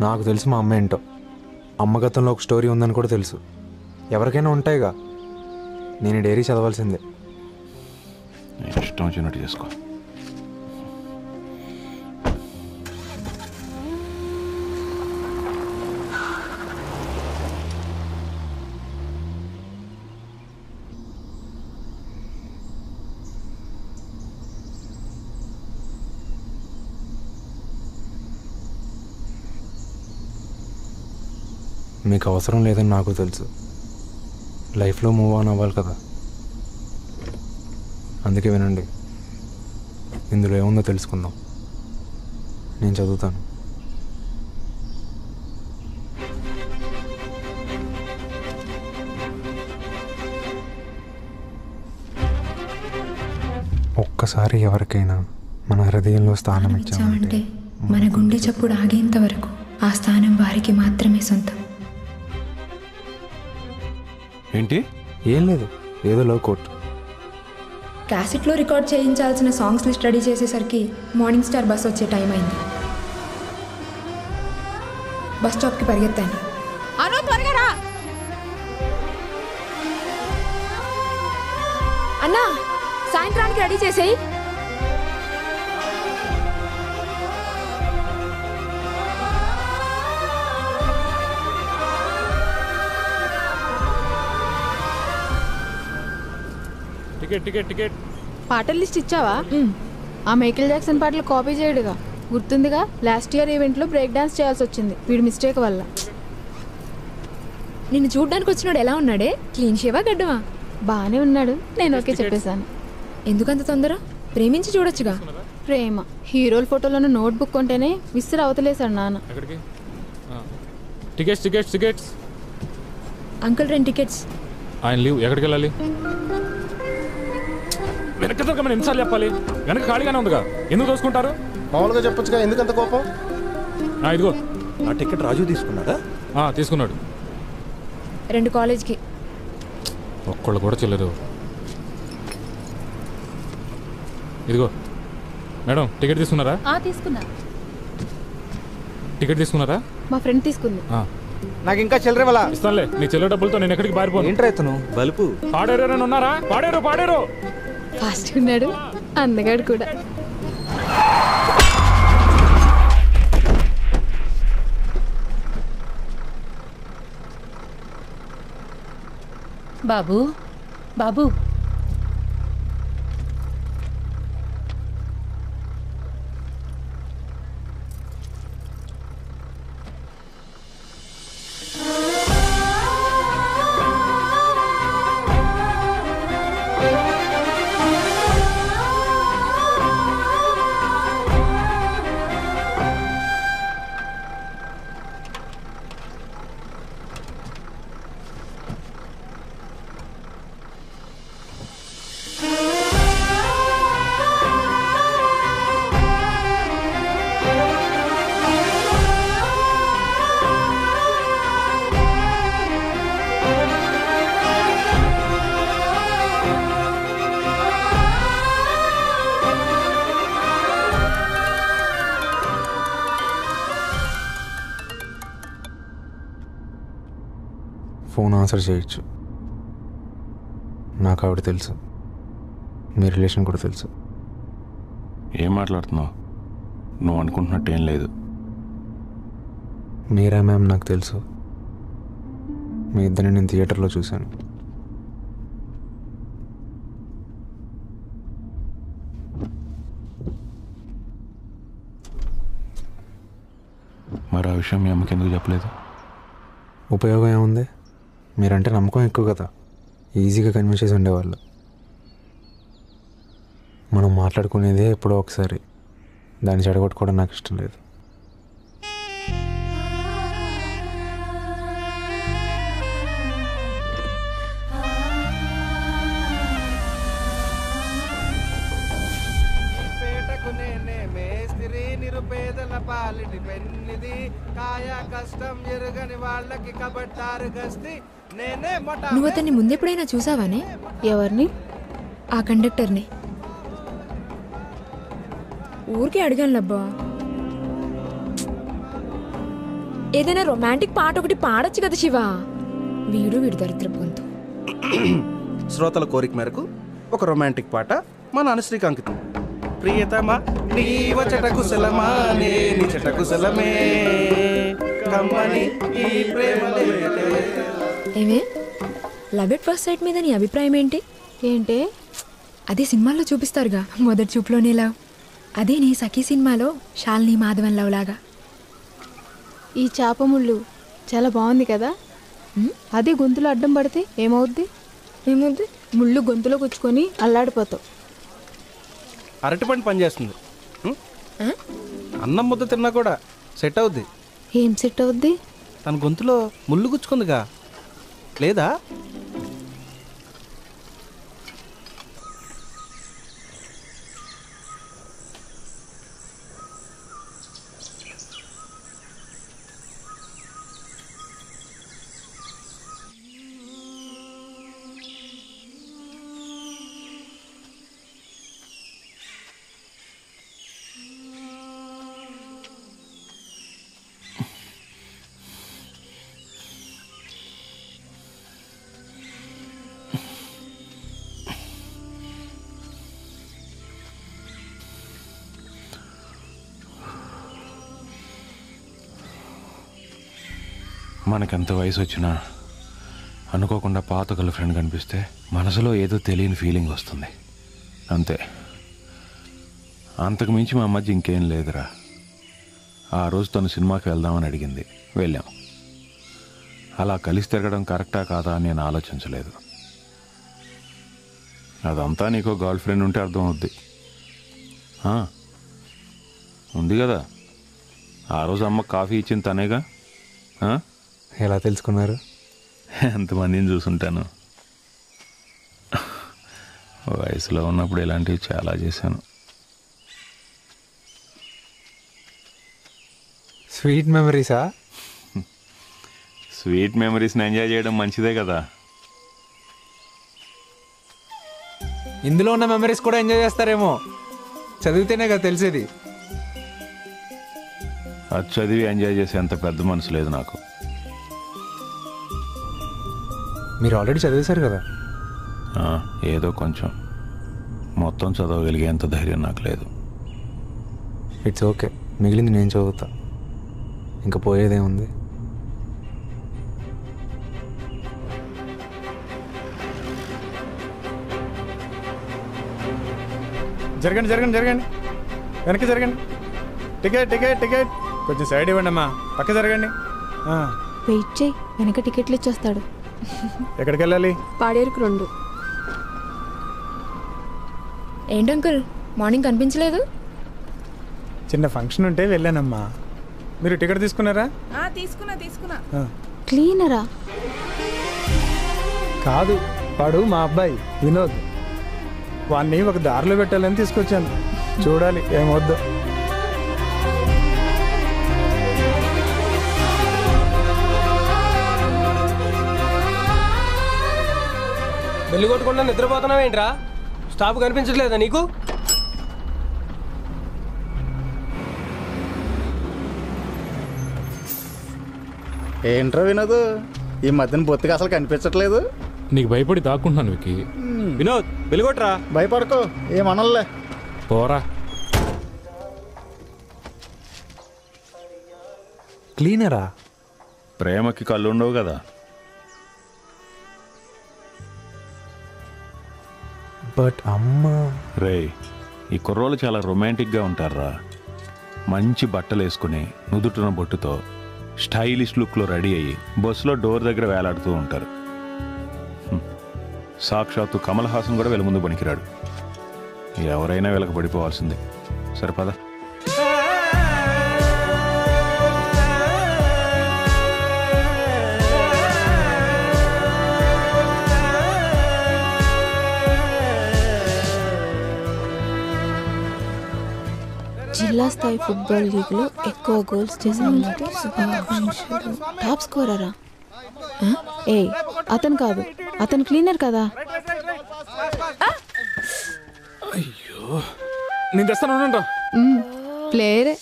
నాకు తెలుసు మా అమ్మ ఏంటో. అమ్మ గతంలో ఒక స్టోరీ ఉందని కూడా తెలుసు. ఎవరికైనా ఉంటాయిగా. నేను డైరీ చదవాల్సిందే. ఇష్టం వచ్చినట్టు చేసుకో. మీకు అవసరం లేదని నాకు తెలుసు. లైఫ్లో మూవ్ ఆన్ అవ్వాలి కదా, అందుకే వినండి. ఇందులో ఏముందో తెలుసుకుందాం. నేను చదువుతాను. ఒక్కసారి ఎవరికైనా మన హృదయంలో స్థానం ఇచ్చామంటే మన గుండె చప్పుడు ఆగేంత వరకు ఆ స్థానం వారికి మాత్రమే సొంతం. ఏంటి? ఏం లేదు, ఏదో లవ్ కోట్. క్యాసెట్లో రికార్డ్ చేయించాల్సిన సాంగ్స్ లిస్ట్ రెడీ చేసేసరికి మార్నింగ్ స్టార్ బస్ వచ్చే టైం అయింది. బస్ స్టాప్కి పరిగెత్తాను. అన్నా సాయంత్రానికి రెడీ చేసేయి. Ticket ticket ticket. పాటల లిస్ట్ ఇచ్చావా? ఆ మైకేల్ జాక్సన్ పాటలు కాపీ చేయడుగా, గుర్తుందిగా? లాస్ట్ ఇయర్ ఈవెంట్లో బ్రేక్ డాన్స్ చేయాల్సి వచ్చింది వీడి మిస్టేక్ వల్ల. నిన్ను చూడ్డానికి వచ్చినాడు ఎలా ఉన్నాడే? క్లీన్ షేవా గడ్డమా? బాగానే ఉన్నాడు, నేను ఓకే చెప్పేశాను. ఎందుకంత తొందర? ప్రేమించి చూడొచ్చుగా. ప్రేమ హీరోల ఫోటోలను నోట్బుక్ కొంటేనే విసిరి అవతలేశాడు నాన్న. Tickets tickets tickets. Uncle 2 tickets. ఆయన లీవ్. ఎక్కడికి వెళ్ళాలి? వెనక దొరకమని ఎన్నిసార్లు చెప్పాలి? వెనక ఖాళీగానే ఉందిగా, ఎందుకు దోసుకుంటారు? మామూలుగా చెప్పొచ్చుగా, ఎందుకంత కోపం? ఇదిగో ఆ టికెట్ రాజు తీసుకున్నాడా? తీసుకున్నాడు. 2 కాలేజ్కి. ఒక్కళ్ళు కూడా చెల్లరు. ఇదిగో మేడం, టికెట్ తీసుకున్నారా? తీసుకున్నా. టికెట్ తీసుకున్నారా? మా ఫ్రెండ్ తీసుకుంది. నాకు ఇంకా చిల్లర ఇవ్వాలా? ఇస్తానులే, నీ చెల్లె డబ్బులతో నేను ఎక్కడికి పారిపోను. ఏంట్రా ఇతను బలుపు? పాడేరు ఎవరైనా ఉన్నారా? పాడేరు పాడేరు. ఫాస్ట్ ఉన్నాడు అందగాడు కూడా. బాబు బాబు, ఫోన్ ఆన్సర్ చేయొచ్చు. నాకు ఆవిడ తెలుసు, మీ రిలేషన్ కూడా తెలుసు. ఏం మాట్లాడుతున్నావు? నువ్వు అనుకుంటున్నట్టు ఏం లేదు. మీరా మ్యామ్ నాకు తెలుసు. మీ ఇద్దరిని నేను థియేటర్లో చూశాను. మరి ఆ విషయం మీ అమ్మకి ఎందుకు చెప్పలేదు? ఉపయోగం ఏముంది? మీరంటే నమ్మకం ఎక్కువ కదా, ఈజీగా కన్విన్స్ చేసి ఉండేవాళ్ళు. మనం మాట్లాడుకునేదే ఎప్పుడో ఒకసారి, దాన్ని చెడగొట్టుకోవడం నాకు ఇష్టం లేదు. నిరుపేదల పాలిటి పెన్నిది, కాయ కష్టం ఎరుగని వాళ్ళకి కబట్టారు గస్తి. నేనే నువ్వు అతన్ని ముందెప్పుడైనా చూసావానే? ఎవరిని? ఆ కండక్టర్ని. ఊరికే అడిగాను లబ్బా. ఏదైనా రొమాంటిక్ పాట ఒకటి పాడొచ్చు కదా శివ. వీడి దరిద్ర గొంతు. శ్రోతల కోరిక మేరకు ఒక రొమాంటిక్ పాట మన అనుశ్రీకి అంకితం. ప్రియతమా నీ వచట కుశలమా, నే నిచట కుశలమే, కమ్మని ఈ ప్రేమలే. ఏమే లవ్ ఎట్ ఫస్ట్ సైట్ మీద నీ అభిప్రాయం ఏంటి? ఏంటే? అదే సినిమాల్లో చూపిస్తారుగా, మొదటి చూపులోనే లవ్. అదే నీ సఖీ సినిమాలో శాలిని మాధవన్ లవ్ లాగా. ఈ చేప ముళ్ళు చాలా బాగుంది కదా. అదే గొంతులో అడ్డం పడితే ఏమవుద్ది? ముళ్ళు గొంతులో గుచ్చుకొని అల్లాడిపోతావు. అరటిపండు పని చేస్తుంది. అన్నం ముద్ద తిన్నా కూడా సెట్ అవుద్ది. ఏం సెట్ అవుద్ది? తన గొంతులో ముళ్ళు గుచ్చుకుందిగా, లేదా? మనకెంత వయసు వచ్చినా అనుకోకుండా పాత గర్ల్ ఫ్రెండ్ కనిపిస్తే మనసులో ఏదో తెలియని ఫీలింగ్ వస్తుంది అంతే. అంతకు మించి మా మధ్య ఇంకేం లేదురా. ఆ రోజు తను సినిమాకి వెళ్దామని అడిగింది, వెళ్ళాం. అలా కలిసి తిరగడం కరెక్టా కాదా అని నేను ఆలోచించలేదు. అదంతా నీకో గర్ల్ ఫ్రెండ్ ఉంటే అర్థం అవుద్ది. ఉంది కదా, ఆ రోజు అమ్మ కాఫీ ఇచ్చింది తనేగా. ఎలా తెలుసుకున్నారు? ఎంతమందిని చూసుంటాను. వయసులో ఉన్నప్పుడు ఇలాంటివి చాలా చేశాను. స్వీట్ మెమరీసా? స్వీట్ మెమరీస్ని ఎంజాయ్ చేయడం మంచిదే కదా. ఇందులో ఉన్న మెమరీస్ కూడా ఎంజాయ్ చేస్తారేమో, చదివితేనే కదా తెలిసేది. అది చదివి ఎంజాయ్ చేసే అంత పెద్ద మనసు లేదు నాకు. మీరు ఆల్రెడీ చదివేశారు కదా. ఏదో కొంచెం, మొత్తం చదవగలిగేంత ధైర్యం నాకు లేదు. ఇట్స్ ఓకే, మిగిలింది నేను చదువుతా. ఇంకా పోయేదేముంది. జరగండి జరగండి జరగండి, వెనక్కి జరగండి. టికెట్ టికెట్ టికెట్, కొంచెం సైడ్ ఇవ్వండి అమ్మా, పక్క జరగండి. వెయిట్ చేయి, వెనక టికెట్లు ఇచ్చేస్తాడు. ఎక్కడికి వెళ్ళాలి? పాడేరుకు 2. ఏంటి అంకుల్ మార్నింగ్ కనిపించలేదు? చిన్న ఫంక్షన్ ఉంటే వెళ్ళానమ్మా. మీరు టికెట్ తీసుకున్నారా? తీసుకున్నా. క్లీనరా? కాదు, వాడు మా అబ్బాయి వినోద్. వాడిని ఒక దారిలో పెట్టాలని తీసుకొచ్చాను. చూడాలి ఏమొద్దు. బెల్లి కొట్టకుండా నిద్రపోతున్నావేంట్రా? స్టాప్ కనిపించట్లేదా నీకు? ఏంట్రా వినోద్, ఈ మధ్యన బొత్తిగా అసలు కనిపించట్లేదు. నీకు భయపడి దాక్కుంటున్నాను వికి. వినోద్ బెల్లి కొట్టరా. భయపడకో, ఏమనలే. పోరా. క్లీనరా? ప్రేమకి కళ్ళు ఉండవు కదా. బట్ అమ్మ రే, ఈ కుర్రోళ్ళు చాలా రొమాంటిక్గా ఉంటారా. మంచి బట్టలు వేసుకుని నుదుటిన బొట్టుతో స్టైలిష్ లుక్లో రెడీ అయ్యి బస్సులో డోర్ దగ్గర వేలాడుతూ ఉంటారు. సాక్షాత్తు కమల్ హాసన్ కూడా వీళ్ళ ముందు పనికిరాడు. ఎవరైనా వీళ్ళకి పడిపోవాల్సిందే. సరిపదా. జిల్లా స్థాయి ఫుట్బాల్ లీగ్లో ఎక్కువ గోల్స్ చేసిన శుభాకాంక్షలు. టాప్ స్కోరరా? ఏ అతను కాదు, అతను క్లీనర్ కదా. అయ్యో, నేను తెస్తాను. ప్లేయరే.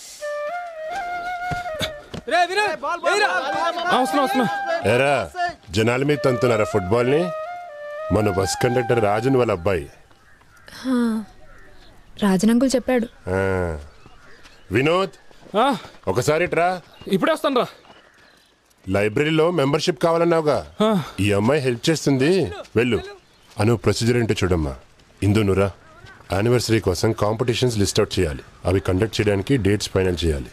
ఏరా, జనాల మీద తంతున్నారా ఫుట్బాల్ని? మన బస్ కండక్టర్ రాజుని వాళ్ళ అబ్బాయి. రాజన్ అంకుల్ చెప్పాడు. వినోద్, ఒకసారి ట్రా. ఇప్పుడే వస్తాను రా. లైబ్రరీలో మెంబర్షిప్ కావాలన్నావుగా, ఈ అమ్మాయి హెల్ప్ చేస్తుంది, వెళ్ళు. అను ప్రొసీజర్ ఏంటో చూడమ్మా. ఇందునురా, యానివర్సరీ కోసం కాంపిటీషన్స్ లిస్ట్ అవుట్ చేయాలి. అవి కండక్ట్ చేయడానికి డేట్స్ ఫైనల్ చేయాలి.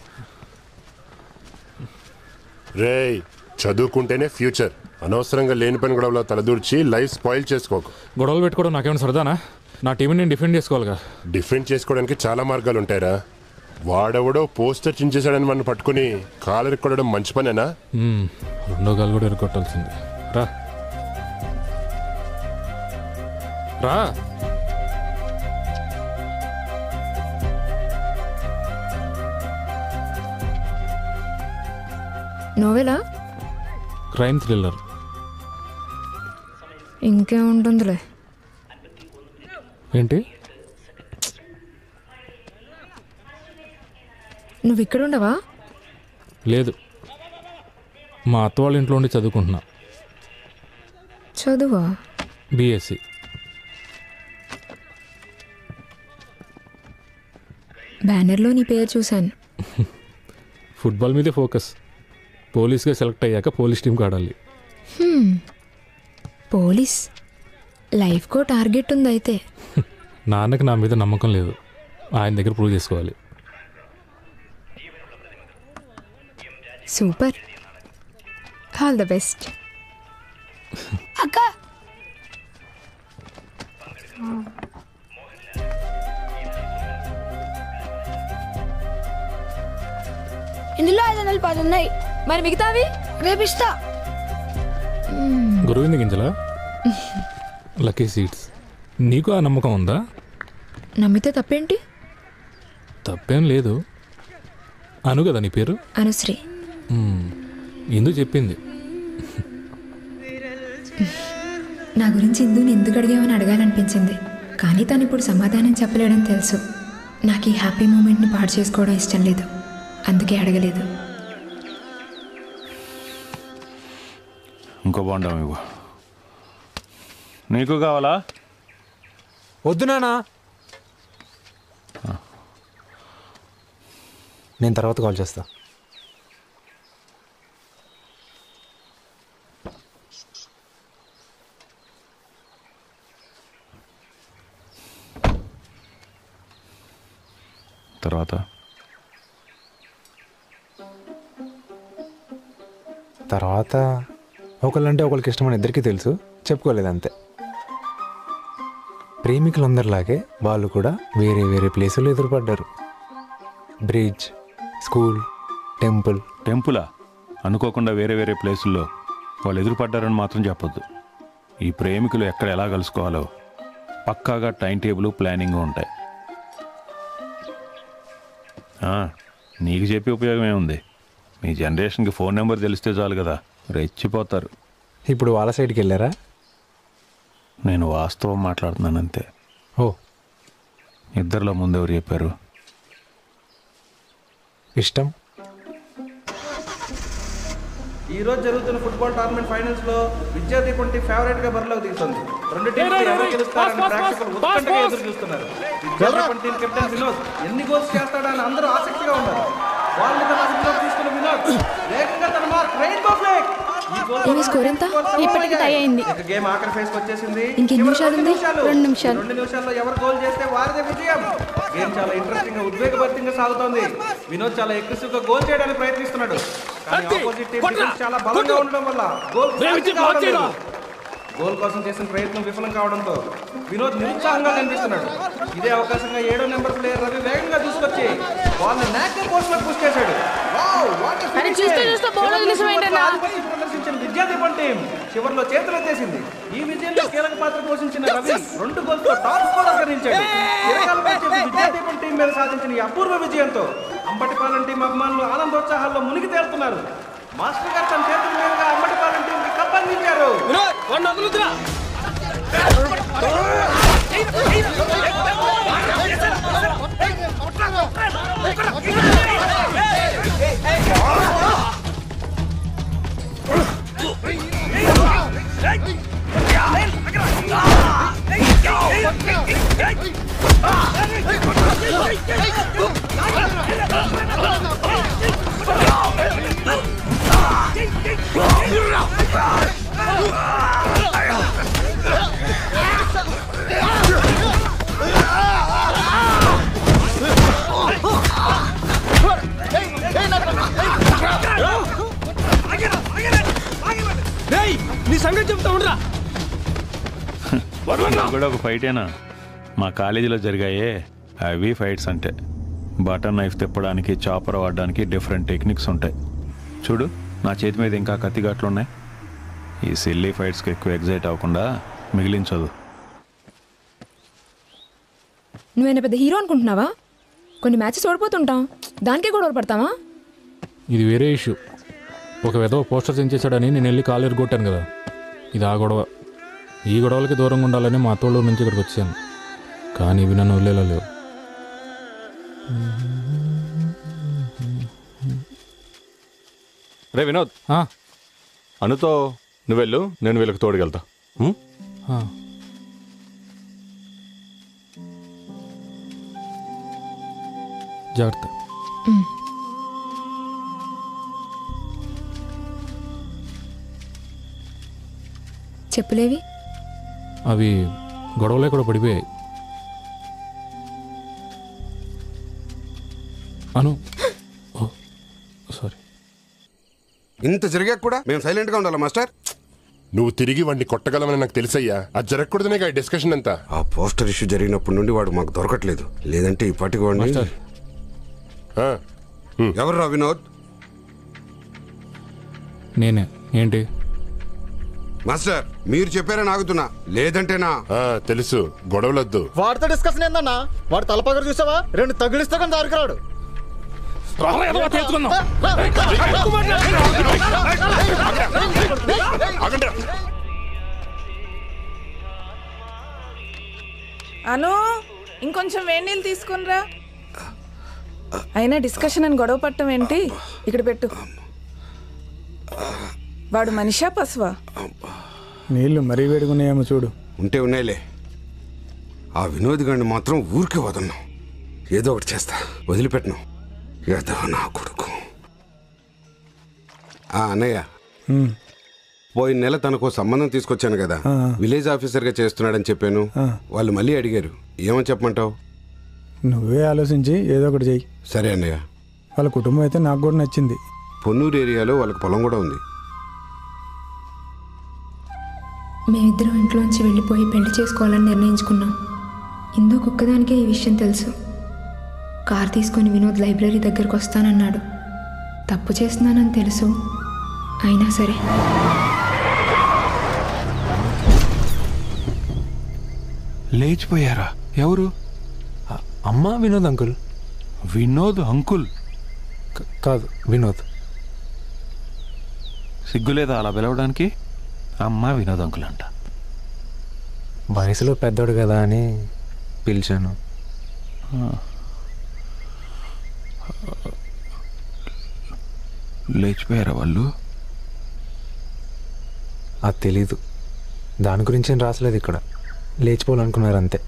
రేయ్, చదువుకుంటేనే ఫ్యూచర్. అనవసరంగా లేని పని గొడవలో తలదూర్చి లైఫ్ స్పాయిల్ చేసుకోకు. గొడవలు పెట్టుకోవడం నాకేమైనా సరదానా? నా టీంని నేను డిఫెండ్ చేసుకోవాలిగా. డిఫెండ్ చేసుకోవడానికి చాలా మార్గాలు ఉంటాయిరా. వాడెవడో పోస్టర్ చించేశాడని మనం పట్టుకుని కాలర్ కొట్టడం మంచి పనేనా? రెండో గాలు కూడా ఎరుకొట్టాల్సింది. రా రా. నోవెలా? Crime thriller. ఇంకేముంటుందిలే. ఏంటి? నువ్వు ఇక్కడ ఉండవా? లేదు, మా అత్త వాళ్ళ ఇంట్లో ఉండి చదువుకుంటున్నా. చదువా? బీఎస్సీ. బ్యానర్లో నీ పేరు చూశాను. ఫుట్బాల్ మీదే ఫోకస్. పోలీస్గా సెలెక్ట్ అయ్యాక పోలీస్ టీంకి ఆడాలి. పోలీస్ లైఫ్కో టార్గెట్ ఉంది అయితే. నాన్నకి నా మీద నమ్మకం లేదు, ఆయన దగ్గర ప్రూవ్ చేసుకోవాలి. Super, all the best. అక్క ఇందులో 510 ఉన్నాయి, మరి మిగతావి రేపిస్తా. గురువింద గింజలా? Lucky seeds. నీకు ఆ నమ్మకం ఉందా? నమ్మితే తప్పేంటి? తప్పేం లేదు. అను కదా నీ పేరు? అనుశ్రీ. ఇందు చెప్పింది. నా గురించి ఇందుని ఎందుకు అడిగామని అడగాలనిపించింది, కానీ తను ఇప్పుడు సమాధానం చెప్పలేడని తెలుసు. నాకు ఈ హ్యాపీ మూమెంట్ని పాడు చేసుకోవడం ఇష్టం లేదు, అందుకే అడగలేదు. ఇంకో బాగుంటాం ఇవ్వు. నీకు కావాలా? వద్దు నానా, నేను తర్వాత కాల్ చేస్తా. తర్వాత ఒకళ్ళంటే ఒకరికి ఇష్టమని ఇద్దరికీ తెలుసు, చెప్పుకోలేదు అంతే. ప్రేమికులందరిలాగే వాళ్ళు కూడా వేరే వేరే ప్లేసుల్లో ఎదురుపడ్డారు. Bridge, school, టెంపులా? అనుకోకుండా వేరే వేరే ప్లేసుల్లో వాళ్ళు ఎదురుపడ్డారని మాత్రం చెప్పొద్దు. ఈ ప్రేమికులు ఎక్కడ ఎలా కలుసుకోవాలో పక్కాగా టైం టేబుల్ ప్లానింగ్ ఉంటాయి. నీకు చెప్పే ఉపయోగం ఏముంది? మీ జనరేషన్కి ఫోన్ నెంబర్ తెలిస్తే చాలు కదా, రెచ్చిపోతారు. ఇప్పుడు వాళ్ళ సైడ్కి వెళ్ళారా? నేను వాస్తవం మాట్లాడుతున్నాను అంతే. ఓ, ఇద్దరిలో ముందు ఎవరు చెప్పారు? ఇష్టం. ఈ రోజు జరుగుతున్న ఫుట్బాల్ టోర్నమెంట్ ఫైనల్స్ లో విద్యాదీపం టీం ఫేవరెట్ గా బరిలోకి దిగుతుంది. రెండు టీంలు ఎవరు గెలుస్తారని ప్రేక్షకులు ఉత్కంఠగా ఎదురు చూస్తున్నారు. విద్యాదీపం టీం కెప్టెన్ వినోద్ ఎన్ని గోల్స్ చేస్తాడని అందరూ ఆసక్తిగా ఉన్నారు. బాల్ ని తన అదుపులోకి తీసుకున్న వినోద్ వేగంగా తన మార్క్ రెయిన్బో ఫ్లాగ్. స్కోర్ ఎంత? ఇప్పటికి టై అయింది. ఇక గేమ్ ఆఖరి ఫేజ్ కి వచ్చేసింది. ఇంకెన్ని నిమిషాలు ఉంది? 2 నిమిషాలు. 2 నిమిషాల్లో ఎవరు గోల్ చేస్తే వారిదే విజయం. గేమ్ చాలా ఇంట్రెస్టింగ్ గా ఉద్వేగభరితంగా సాగుతోంది. వినోద్ చాలా అగ్రెసివ్ గా గోల్ చేయడానికి ప్రయత్నిస్తున్నాడు, కానీ ఆపోజిట్ టీం డిఫెన్స్ చాలా బలంగా ఉండడం వల్ల గోల్ కోసం చేసిన ప్రయత్నం విఫలం కావడంతో వినోద్ నిరుత్సాహంగా కనిపిస్తున్నాడు. ఇదే అవకాశంగా 7వ నెంబర్ ప్లేయర్ రవి వేగంగా తీసుకొచ్చి బాల్ ని నాక్ పోస్ట్ లో పుష్ చేశాడు. ప్రదర్శించిన విద్యాదీపం టీం చివరిలో చేతులెత్తేసింది. ఈ విజయంలో కీలక పాత్ర పోషించిన రవి 2 గోల్స్ తో టాప్ స్కోరర్ గా నిలిచాడు. విద్యాదీపం టీం మీద సాధించిన ఈ అపూర్వ విజయంతో అంబటిపాలెం టీం అభిమానులు ఆనందోత్సాహాల్లో మునిగి తేలుతున్నారు. మాస్టర్ గారు తన చేతుల మీదుగా అంబటిపాలెం టీం కి కప్ అందించారు. నీ సంగతి చెప్తా ఉండరా. కూడా ఒక ఫైటేనా? మా కాలేజీలో జరిగాయే అవి ఫైట్స్ అంటే. బటర్ నైఫ్ తిప్పడానికి, చాపర్ వాడడానికి డిఫరెంట్ టెక్నిక్స్ ఉంటాయి. చూడు, నా చేతి మీద ఇంకా కత్తిఘాట్లు ఉన్నాయి. ఈ సిల్లీ ఫైట్స్కి ఎక్కువ ఎగ్జైట్ అవ్వకుండా మిగిలించదు. నువ్వేనా పెద్ద హీరో అనుకుంటున్నావా? కొన్ని మ్యాచెస్ ఓడిపోతుంటాం, దానికే గొడవ పడతావా? ఇది వేరే ఇష్యూ. ఒక విధవ పోస్టర్ చేశాడని నేను వెళ్ళి కాలేరు కొట్టాను కదా, ఇది ఆ గొడవ. ఈ గొడవలకి దూరంగా ఉండాలని మా తోడు నుంచి ఇక్కడికి వచ్చాను, కానీ ఇవి నన్ను వదిలేలా లేవు. రే వినోద్, అనుతో నువ్వు వెళ్ళు, నేను వీళ్ళకి తోడుకెళ్తా. జాగ్రత్త. చెప్పులేవి? అవి గొడవలే కూడా పడిపోయాయి. అను సారీ. ఇంత జరిగాక కూడా మేము సైలెంట్గా ఉండాలా మాస్టర్? నువ్వు తిరిగి వాడిని కొట్టగలవని నాకు తెలుసయ్యా. అది జరగకూడదనే ఈ డిస్కషన్ అంతా. ఆ పోస్టర్ ఇష్యూ జరిగినప్పటి నుండి వాడు మాకు దొరకట్లేదు. లేదంటే ఈ పాటికి వాడిని. ఎవర్రా వినోద్? నేనే. ఏంటి మాస్టర్ మీరు చెప్పారని ఆగుతున్నా, లేదంటేనా? తెలుసు, గొడవలొద్దు. వాడితో డిస్కషన్ ఏందన్నా? వాడు తలపగరు చూసావా? 2 తగిలిస్తే కానీ దారికి రాడు. అను, ఇంకొంచెం వేడి నీళ్ళు తీసుకునిరా. అయినా డిస్కషన్ అని గొడవ పట్టం ఏంటి? ఇక్కడ పెట్టు. వాడు మనిషా పశువా? నీళ్లు మరీ వేడుకున్నాయేమో చూడు. ఉంటే ఉన్నాయిలే. ఆ వినోద్ గారిని మాత్రం ఊరికే వదలను. ఏదో ఒకటి చేస్తా, వదిలిపెట్టను. ఏదో నా కొడుకు. అన్నయ్య, పోయిన నెల తనకు సంబంధం తీసుకొచ్చాను కదా, విలేజ్ ఆఫీసర్గా చేస్తున్నాడని చెప్పాను. వాళ్ళు మళ్ళీ అడిగారు, ఏమని చెప్పమంటావు? నువ్వే ఆలోచించి ఏదో ఒకటి చెయ్యి. సరే అన్నయ్య. వాళ్ళ కుటుంబం అయితే నాకు కూడా నచ్చింది. పొన్నూరు ఏరియాలో వాళ్ళకి పొలం కూడా ఉంది. మేమిద్దరం ఇంట్లోంచి వెళ్ళిపోయి పెళ్లి చేసుకోవాలని నిర్ణయించుకున్నాం. ఇందుకు ఒక్కదానికే ఈ విషయం తెలుసు. కార్ తీసుకొని వినోద్ లైబ్రరీ దగ్గరకు వస్తానన్నాడు. తప్పు చేస్తున్నానని తెలుసు, అయినా సరే. లేచిపోయారా? ఎవరు? అమ్మా వినోద్ అంకుల్. వినోద్ అంకుల్ కాదు, వినోద్. సిగ్గులేదా అలా పిలవడానికి? అమ్మా వినోద్ అంకుల్ అంట. వయసులో పెద్దోడు కదా అని పిలిచాను. లేచిపోయారా వాళ్ళు? అది తెలీదు. దాని గురించి ఏం రాసలేదు ఇక్కడ. లేచిపోవాలనుకున్నారు అంతే.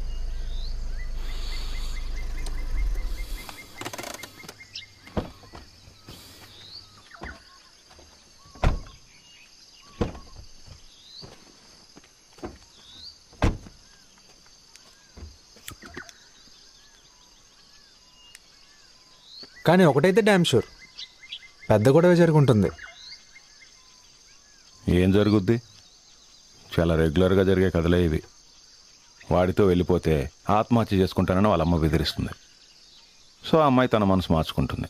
కానీ ఒకటైతే డ్యామ్ షూర్, పెద్ద గొడవ జరుగుంటుంది. ఏం జరుగుద్ది? చాలా రెగ్యులర్గా జరిగే కథలే ఇవి. వాడితో వెళ్ళిపోతే ఆత్మహత్య చేసుకుంటానని వాళ్ళ అమ్మ బెదిరిస్తుంది. సో ఆ అమ్మాయి తన మనసు మార్చుకుంటుంది.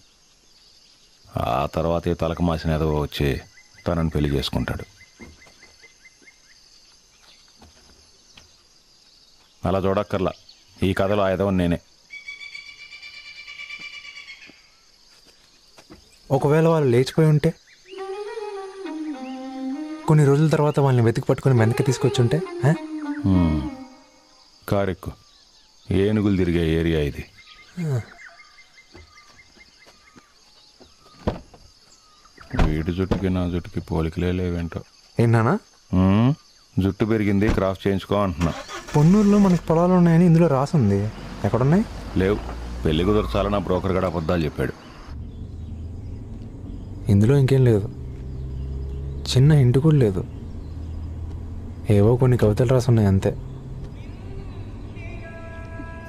ఆ తర్వాతే తలకు మాసిన ఏదో వచ్చి తనని పెళ్లి చేసుకుంటాడు. అలా చూడక్కర్లా, ఈ కథలో ఆయుధం నేనే. ఒకవేళ వాళ్ళు లేచిపోయి ఉంటే, కొన్ని రోజుల తర్వాత వాళ్ళని వెతికి పట్టుకుని వెనక్కి తీసుకొచ్చుంటే? కారెక్కు, ఏనుగులు తిరిగే ఏరియా ఇది. వీడి జుట్టుకి నా జుట్టుకి పోలికలే లేవేంటో. ఏంటన్నా? జుట్టు పెరిగింది, క్రాఫ్ చేయించుకో అంటున్నా. పొన్నూరులో మనకు పొలాలు ఉన్నాయని ఇందులో రాసుంది. ఎక్కడున్నాయి? లేవు. పెళ్లి కుదరచాలని ఆ బ్రోకర్ గడ అబద్ధాలు చెప్పాడు. ఇందులో ఇంకేం లేదు. చిన్న ఇంటి కూడా లేదు. ఏవో కొన్ని కవితలు రాసున్నాయి అంతే.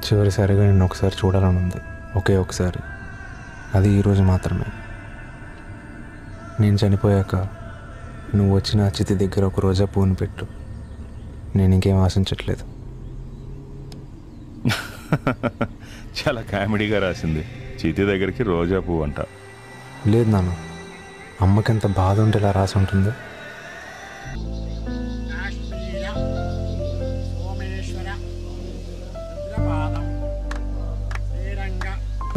చివరిసారిగా నేను ఒకసారి చూడాలని ఉంది, ఒకే ఒకసారి. అది ఈరోజు మాత్రమే. నేను చనిపోయాక నువ్వు వచ్చిన చితి దగ్గర ఒక రోజా పువ్వుని పెట్టు. నేను ఇంకేం ఆశించట్లేదు. చాలా కామెడీగా రాసింది. చితి దగ్గరికి రోజా పువ్వు అంట. లేదు నాన్న, అమ్మకి ఎంత బాధ ఉంటే ఇలా రాసి ఉంటుంది.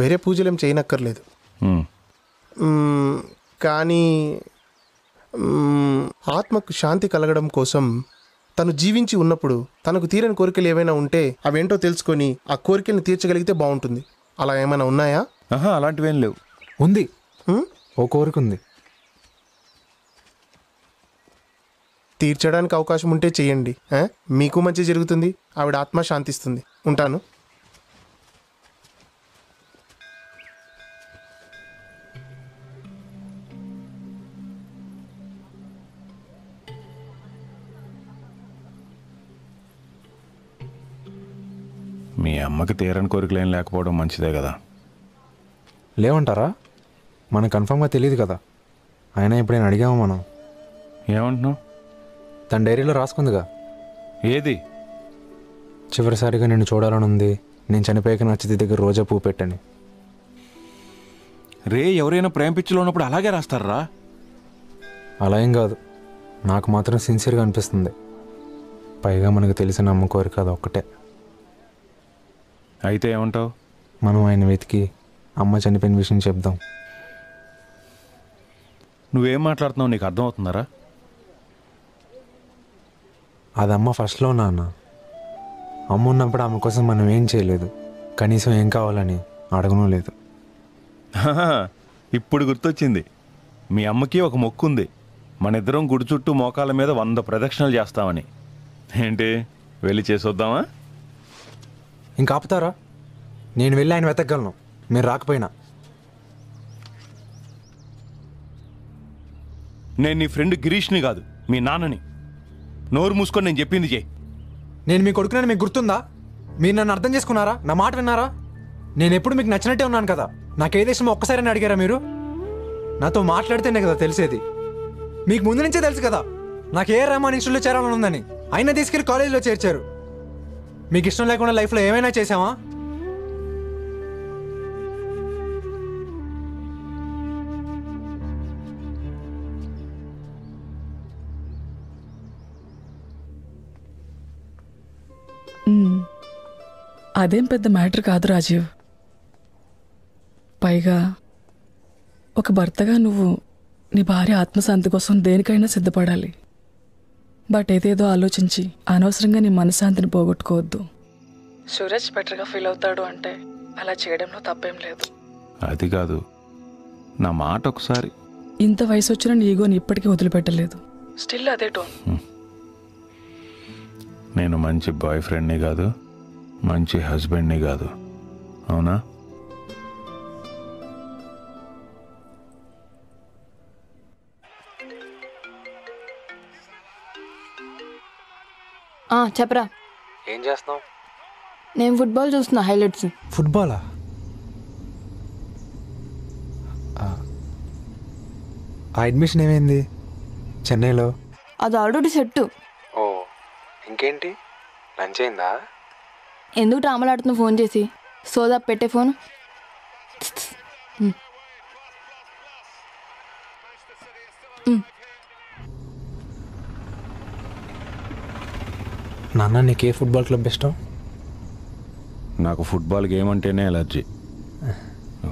వేరే పూజలు ఏం చేయనక్కర్లేదు. కానీ ఆత్మకు శాంతి కలగడం కోసం తను జీవించి ఉన్నప్పుడు తనకు తీరని కోరికలు ఏవైనా ఉంటే అవేంటో తెలుసుకొని ఆ కోరికలను తీర్చగలిగితే బాగుంటుంది. అలా ఏమైనా ఉన్నాయా? అలాంటివేం లేవు. ఉంది, ఓ కోరిక ఉంది. తీర్చడానికి అవకాశం ఉంటే చెయ్యండి. మీకు మంచి జరుగుతుంది, ఆవిడ ఆత్మ శాంతిస్తుంది. ఉంటాను. మీ అమ్మకి తీరని కోరికలు ఏం లేకపోవడం మంచిదే కదా. లేవంటారా? మనకు కన్ఫర్మ్గా తెలియదు కదా. అయినా ఎప్పుడైనా అడిగాము మనం. ఏమంటున్నావు? తన డైరీలో రాసుకుందిగా. ఏది? చివరిసారిగా నిన్ను చూడాలని ఉంది, నేను చనిపోయాక నా చితి దగ్గర రోజా పువ్వు పెట్టని. రే, ఎవరైనా ప్రేమ పిచ్చిలో ఉన్నప్పుడు అలాగే రాస్తారా? అలా ఏం కాదు, నాకు మాత్రం సిన్సియర్గా అనిపిస్తుంది. పైగా మనకు తెలిసిన అమ్మ కోరిక అది ఒక్కటే. అయితే ఏమంటావు? మనం ఆయన వెతికి అమ్మ చనిపోయిన విషయం చెప్దాం. నువ్వేం మాట్లాడుతున్నావు, నీకు అర్థమవుతున్నారా? అది అమ్మ ఫస్ట్లో నాన్న. అమ్మ ఉన్నప్పుడు ఆమె కోసం మనం ఏం చేయలేదు, కనీసం ఏం కావాలని అడగనూ లేదు. ఇప్పుడు గుర్తొచ్చింది. మీ అమ్మకి ఒక మొక్కు ఉంది, మన ఇద్దరం గుడి చుట్టూ మోకాళ్ళ మీద 100 ప్రదక్షిణలు చేస్తామని. ఏంటి, వెళ్ళి చేసొద్దామా? ఇంకా ఆపుతారా? నేను వెళ్ళి ఆయన వెతకగలను, మీరు రాకపోయినా. నేను నీ ఫ్రెండ్ గిరీష్ని కాదు, మీ నాన్నని. నోరు మూసుకొని నేను చెప్పింది చేయి. నేను మీ కొడుకునని మీకు గుర్తుందా? మీరు నన్ను అర్థం చేసుకున్నారా? నా మాట విన్నారా? నేను ఎప్పుడు మీకు నచ్చినట్టే ఉన్నాను కదా. నాకు ఏ దేశమో ఒక్కసారి అడిగారా మీరు? నాతో మాట్లాడితేనే కదా తెలిసేది. మీకు ముందు నుంచే తెలుసు కదా నాకు ఏ రహమాన్ ఇన్స్టిట్యూట్లో చేరాలని ఉందని. అయినా తీసుకెళ్ళి కాలేజీలో చేర్చారు. మీకు ఇష్టం లేకుండా లైఫ్లో ఏమైనా చేసామా? అదేం పెద్ద మ్యాటర్ కాదు రాజీవ్. పైగా ఒక భర్తగా నువ్వు నీ భార్య ఆత్మశాంతి కోసం దేనికైనా సిద్ధపడాలి. బట్ ఏదేదో ఆలోచించి అనవసరంగా నీ మనశ్శాంతిని పోగొట్టుకోవద్దు. సూరజ్ బెటర్గా ఫీల్ అవుతాడు అంటే అలా చేయడంలో తప్పేం లేదు. అది కాదు, నా మాట ఒకసారి. ఇంత వయసు వచ్చిన నీ ఈగోని ఇప్పటికీ వదిలిపెట్టలేదు. స్టిల్ అదే టోన్. నేను మంచి బాయ్ ఫ్రెండ్ని కాదు, మంచి హస్బెండ్ని కాదు, అవునా? చెప్పరా. ఏం చేస్తున్నావు? నేను ఫుట్బాల్ చూస్తున్నా, హైలైట్స్. ఫుట్బాలా? ఆ అడ్మిషన్ ఏమైంది చెన్నైలో? అది ఆల్రెడీ సెట్. ఓ, ఇంకేంటి? లంచ్ అయిందా? ఎందుకు డ్రామాలాడుతున్నా ఫోన్ చేసి? సోదా పెట్టే ఫోన్. నాన్న, నీకు ఏ ఫుట్బాల్ క్లబ్ ఇష్టం? నాకు ఫుట్బాల్ గేమ్ అంటేనే ఎలర్జీ.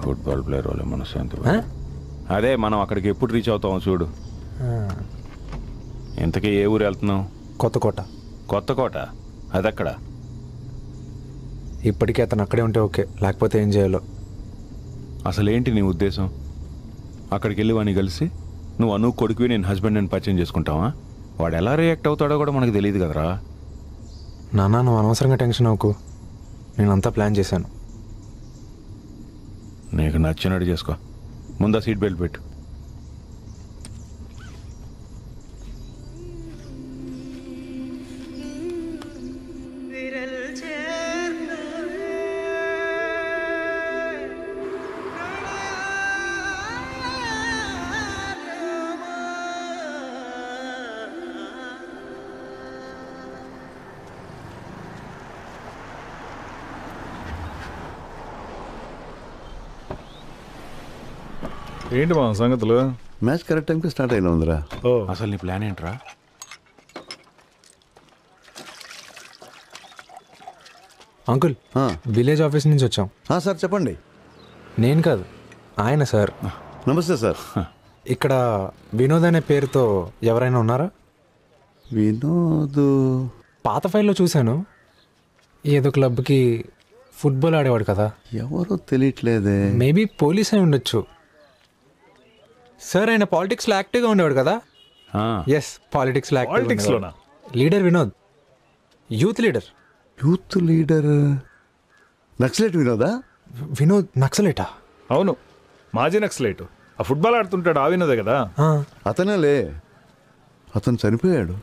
ఫుట్బాల్ ప్లేయర్ వాళ్ళే మనశ్శాంతి. అదే మనం అక్కడికి ఎప్పుడు రీచ్ అవుతాం చూడు. ఇంతకీ ఏ ఊరు వెళ్తున్నావు? కొత్తకోట. కొత్తకోట? అదెక్కడ? ఇప్పటికీ అతను అక్కడే ఉంటే ఓకే, లేకపోతే ఏం చేయాలో. అసలేంటి నీ ఉద్దేశం? అక్కడికి వెళ్ళి వాడిని కలిసి నువ్వు అను కొడుకువి నేను హస్బెండ్ అని పరిచయం చేసుకుంటావా? వాడు ఎలా రియాక్ట్ అవుతాడో కూడా మనకు తెలియదు కదరా. నాన్న, నువ్వు అనవసరంగా టెన్షన్ అవ్వకు. నేనంతా ప్లాన్ చేశాను. నీకు నచ్చినట్టు చేసుకో. ముందా సీట్ బెల్ట్ పెట్టు. ఏంటి మా సంగతులు? మ్యాచ్ కరెక్ట్ టైంకి స్టార్ట్ అయినా ఉందిరా. ఓ, అసలు నీ ప్లాన్ ఏంట్రా? అంకుల్, విలేజ్ ఆఫీస్ నుంచి వచ్చాం. సార్ చెప్పండి. నేను కాదు, ఆయన సార్. నమస్తే సార్. ఇక్కడ వినోద్ అనే పేరుతో ఎవరైనా ఉన్నారా? వినోద్ పాత ఫైల్లో చూశాను. ఏదో క్లబ్కి ఫుట్బాల్ ఆడేవాడు కదా. ఎవరో తెలియట్లేదే. మేబీ పోలీస్ అయి ఉండొచ్చు. సార్, ఆయన పాలిటిక్స్లో యాక్టివ్గా ఉండేవాడు కదా. ఎస్, పాలిటిక్స్లో పాలిటిక్స్లోనా? Leader Vinod, youth leader. Youth leader naxalite వినోదా? వినోద్ నక్సలైటా? అవును, మాజీ నక్సలైట్. ఆ ఫుట్బాల్ ఆడుతుంటాడు, ఆ వినోదే కదా. అతనేలే, అతను చనిపోయాడు.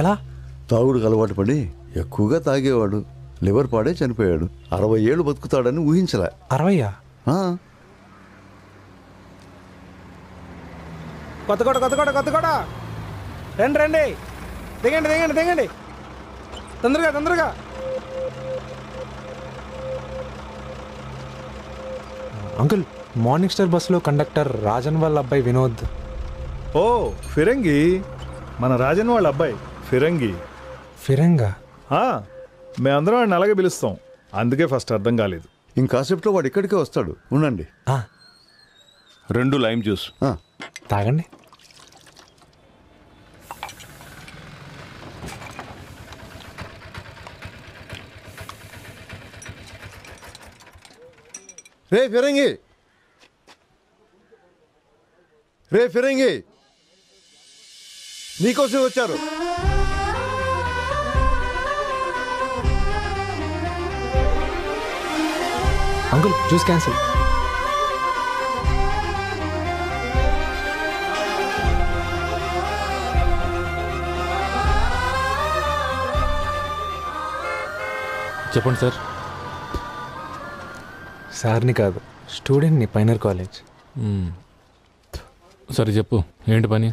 ఎలా? తాగుడుకు అలవాటు పడి ఎక్కువగా తాగేవాడు. లివర్ పాడే చనిపోయాడు. 60 ఏళ్ళు బతుకుతాడని ఊహించలే. 60? కొత్తగూడ రండి దిగండి తొందరగా. అంకుల్, మార్నింగ్ స్టార్ బస్సులో కండక్టర్ రాజన్ వాళ్ళ అబ్బాయి వినోద్. ఓ ఫిరంగి, మన రాజన్ వాళ్ళ అబ్బాయి ఫిరంగా. మేమందరం వాడిని అలాగే పిలుస్తాం, అందుకే ఫస్ట్ అర్థం కాలేదు. ఇంకాసేపులో వాడు ఇక్కడికే వస్తాడు, ఉండండి. 2 లైమ్ జ్యూస్ తాగండి. రే ఫిరంగి, నీకోసం వచ్చారు. Uncle, juice cancel. చెప్పండి సార్. సార్ని కాదు, స్టూడెంట్ని, పైనర్ కాలేజ్. సరే చెప్పు, ఏంటి పని?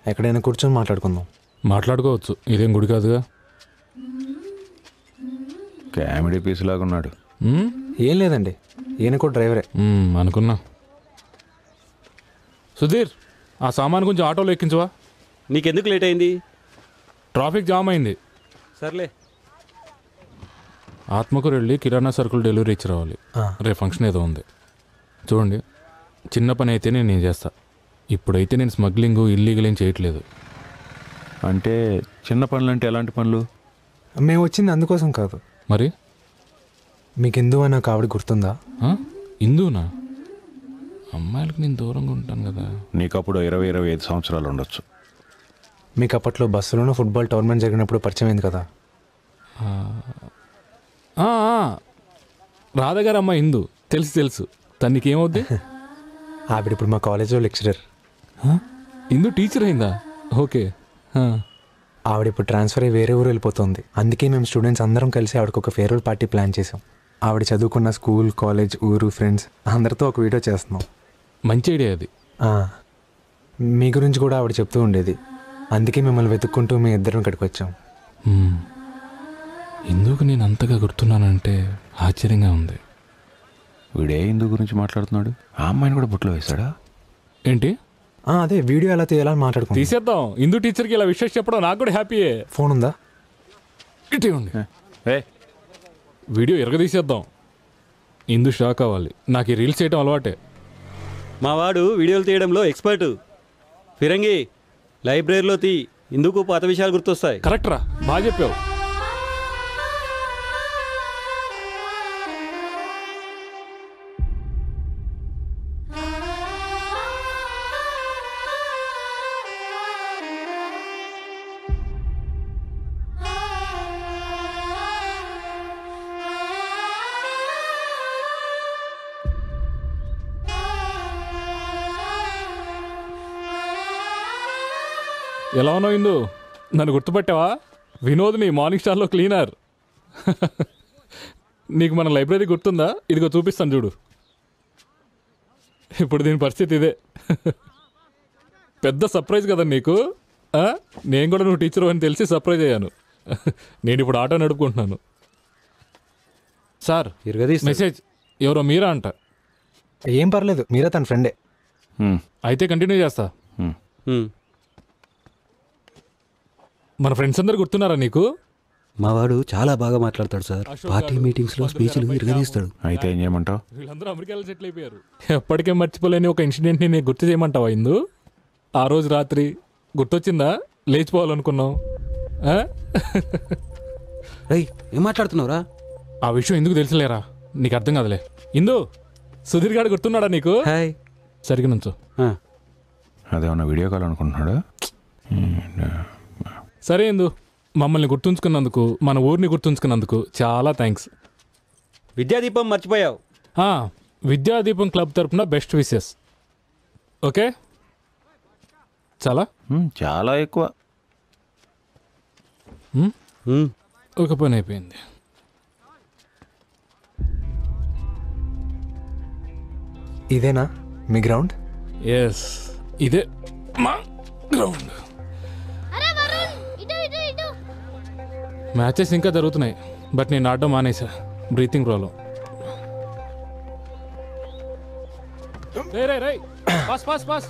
ఎక్కడైనా కూర్చొని మాట్లాడుకుందాం. మాట్లాడుకోవచ్చు, ఇదేం గుడి కాదుగా. కామెడీ పీస్ లాగా ఉన్నాడు. ఏం లేదండి, ఈయన కూడా డ్రైవరే. అనుకున్నా. సుధీర్, ఆ సామాన్ కొంచెం ఆటోలో ఎక్కించవా? నీకెందుకు లేట్ అయింది? ట్రాఫిక్ జామ్ అయింది. సర్లే. ఆత్మకూరు వెళ్ళి కిరాణా సరుకులు డెలివరీ ఇచ్చి రావాలి. రేపు ఫంక్షన్ ఏదో ఉంది. చూడండి, చిన్న పని అయితే నేను చేస్తా. ఇప్పుడైతే నేను స్మగ్లింగ్, ఇల్లీగల్ ఏం చేయట్లేదు. అంటే చిన్న పనులు అంటే ఎలాంటి పనులు? మేము వచ్చింది అందుకోసం కాదు. మరి మీకు ఇందు అని నాకు ఆవిడ గుర్తుందా? ఇందునా? అమ్మాయిలకు నేను దూరంగా ఉంటాను కదా. నీకు అప్పుడు 20-25 సంవత్సరాలు ఉండొచ్చు. మీకు అప్పట్లో బస్సులోనూ ఫుట్బాల్ టోర్నమెంట్ జరిగినప్పుడు పరిచయం అయింది కదా. రాధగారు అమ్మ ఇందు, తెలుసు. తనకి ఏమవుద్ది? ఆవిడ ఇప్పుడు మా కాలేజ్లో లెక్చరర్. ఇందు టీచర్ అయిందా? ఓకే. ఆవిడ ఇప్పుడు ట్రాన్స్ఫర్ అయ్యి వేరే ఊరు వెళ్ళిపోతుంది. అందుకే మేము స్టూడెంట్స్ అందరం కలిసి ఆవిడకు ఒక ఫేర్వెల్ పార్టీ ప్లాన్ చేసాం. ఆవిడ చదువుకున్న స్కూల్, కాలేజ్, ఊరు, ఫ్రెండ్స్ అందరితో ఒక వీడియో చేస్తున్నాం. మంచి ఐడియా అది. మీ గురించి కూడా ఆవిడ చెప్తూ ఉండేది. అందుకే మిమ్మల్ని వెతుక్కుంటూ మీ ఇద్దరం ఇక్కడికి వచ్చాం. ఎందుకు నేను అంతగా గుర్తున్నానంటే ఆశ్చర్యంగా ఉంది. వీడే ఇందు గురించి మాట్లాడుతున్నాడు. ఆ అమ్మాయిని కూడా బుట్లో వేశాడా ఏంటి? అదే వీడియో ఎలా తీయాలని మాట్లాడుకో. తీసేద్దాం. ఇందు టీచర్కి ఇలా విషయం చెప్పడం నాకు కూడా హ్యాపీయే. ఫోన్ ఉందా? ఇటే ఉంది. వీడియో ఎరగదీసేద్దాం. ఇందు షాక్ అవ్వాలి. నాకు ఈ రీల్స్ చేయడం అలవాటే. మా వాడు వీడియోలు తీయడంలో ఎక్స్పర్ట్. ఫిరంగి, లైబ్రరీలో తీ, ఇందుకు పాత విషయాలు గుర్తొస్తాయి. కరెక్ట్ రా, బాగా చెప్పావు. ఎలా ఉన్నావు ఇందు? నన్ను గుర్తుపట్టావా? వినోద్ని, మార్నింగ్ స్టార్లో క్లీనర్. నీకు మన లైబ్రరీ గుర్తుందా? ఇదిగో చూపిస్తాను చూడు. ఇప్పుడు దీని పరిస్థితి ఇదే. పెద్ద సర్ప్రైజ్ కదా నీకు. నేను కూడా నువ్వు టీచర్ అని తెలిసి సర్ప్రైజ్ అయ్యాను. నేను ఇప్పుడు ఆటో నడుపుకుంటున్నాను. సార్, మెసేజ్ ఎవరో మీరా అంట. ఏం పర్లేదు, మీరా తన ఫ్రెండే. అయితే కంటిన్యూ చేస్తా. మన ఫ్రెండ్స్ అందరు గుర్తున్నారా నీకు? మా వాడు చాలా బాగా మాట్లాడతాడు సార్. పార్టీ మీటింగ్స్లో స్పీచ్లు ఇరగదీస్తాడు. అయితే ఏం చేయమంటావు? వీళ్ళందరూ అమెరికాలో సెటిల్ అయిపోయారు. ఎప్పటికే మర్చిపోలేని ఒక ఇన్సిడెంట్ని నేను గుర్తు చేయమంటావా ఇందు? ఆ రోజు రాత్రి గుర్తొచ్చిందా? లేచిపోవాలనుకున్నావు. ఏం మాట్లాడుతున్నావురా? ఆ విషయం ఎందుకు తెలుసులేరా? నీకు అర్థం కాదులే. ఇందు, సుధీర్ గారు గుర్తున్నాడా నీకు? సరిగ్గా నుంచో. అదేమన్నా వీడియో కాల్ అనుకుంటున్నాడా? సరే ఇందు, మమ్మల్ని గుర్తుంచుకున్నందుకు, మన ఊరిని గుర్తుంచుకున్నందుకు చాలా థ్యాంక్స్. విద్యాదీపం మర్చిపోయావు. విద్యాదీపం క్లబ్ తరపున బెస్ట్ విషెస్. ఓకే, చాలా చాలా ఎక్కువ. ఒక పని అయిపోయింది. ఇదేనా మీ గ్రౌండ్? ఎస్, ఇదే మా గ్రౌండ్. మ్యాచెస్ ఇంకా జరుగుతున్నాయి, బట్ నేను ఆడడం మానేసా. Breathing problem. రే పాస్ పాస్ పాస్.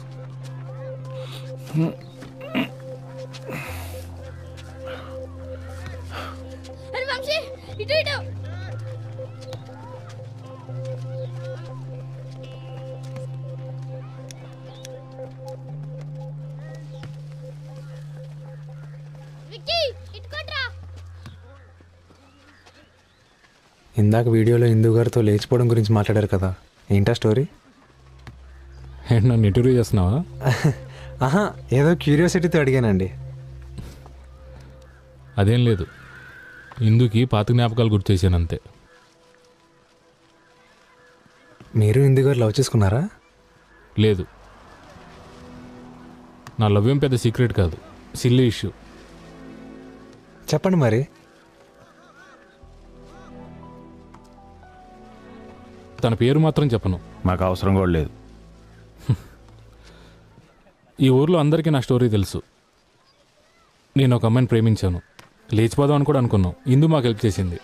ఇందాక వీడియోలో హిందూ గారితో లేచిపోవడం గురించి మాట్లాడారు కదా, ఏంటా స్టోరీ? నన్ను ఇంటర్వ్యూ చేస్తున్నావా? ఆహా, ఏదో క్యూరియాసిటీతో అడిగానండి. అదేం లేదు, హిందూకి పాత జ్ఞాపకాలు గుర్తు చేశాను అంతే. మీరు హిందూ గారు లవ్ చేసుకున్నారా? లేదు, నా లవ్ ఏం పెద్ద సీక్రెట్ కాదు, సిల్లీ ఇష్యూ. చెప్పండి మరి. తన పేరు మాత్రం చెప్పను. మాకు అవసరం కూడా లేదు. ఈ ఊర్లో అందరికీ నా స్టోరీ తెలుసు. నేను ఒక అమ్మాయిని ప్రేమించాను, లేచిపోదాం అని కూడా అనుకున్నాం. ఇందు మాకు హెల్ప్ చేసింది.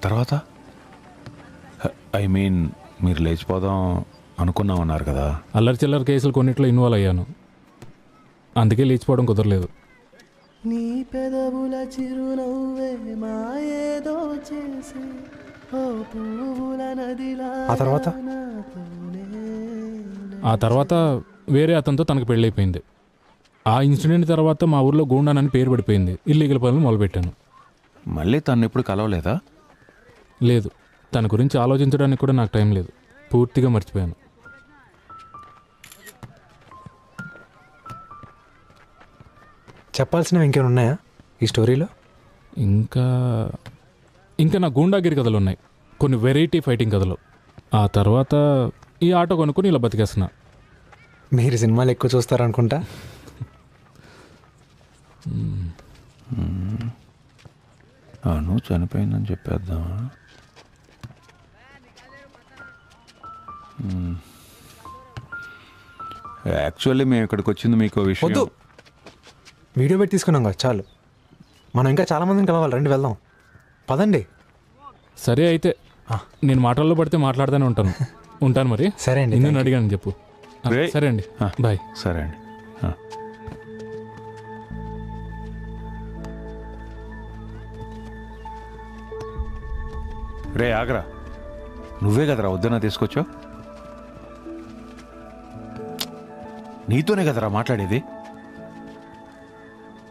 తర్వాత ఐ మీన్ మీరు లేచిపోదాం అనుకున్నామన్నారు కదా. అల్లరి చిల్లర కేసులు కొన్నిట్లో ఇన్వాల్వ్ అయ్యాను, అందుకే లేచిపోవడం కుదరలేదు. నీ పెదవుల చిరునవ్వే మాయేదో చేసి ఓ పువ్వుల నదిలా. ఆ తర్వాత వేరే అతనితో తనకు పెళ్ళైపోయింది. ఆ ఇన్సిడెంట్ తర్వాత మా ఊర్లో గూండానని పేరు పడిపోయింది. ఇల్లీగల్ పనులు మొదలుపెట్టాను. మళ్ళీ తను ఎప్పుడు కలవలేదా? లేదు, తన గురించి ఆలోచించడానికి కూడా నాకు టైం లేదు. పూర్తిగా మర్చిపోయాను. చెప్పాల్సినవి ఇంకేమైనా ఉన్నాయా ఈ స్టోరీలో? ఇంకా నా గూండాగిరి కథలు ఉన్నాయి, కొన్ని వెరైటీ ఫైటింగ్ కథలు. ఆ తర్వాత ఈ ఆటో కొనుక్కొని ఇలా బతికేస్తున్నా. మీరు సినిమాలు ఎక్కువ చూస్తారనుకుంటా. అను చనిపోయిందని చెప్పేద్దామా? యాక్చువల్లీ మేము ఇక్కడికి వచ్చింది మీకు విషయం. వద్దు, వీడియో పెట్టి తీసుకున్నాం కదా చాలు. మనం ఇంకా చాలామందిని కలవాలి, రండి వెళ్దాం. పదండి. సరే అయితే నేను మాటల్లో పడితే మాట్లాడుతూనే ఉంటాను. ఉంటాను మరి. సరే అండి, నేను అడిగాను చెప్పు. సరే అండి, బాయ్. సరే అండి. రే ఆగరా, నువ్వే కదరా వద్దన్నా తీసుకొచ్చావు? నీతోనే కదరా మాట్లాడేది.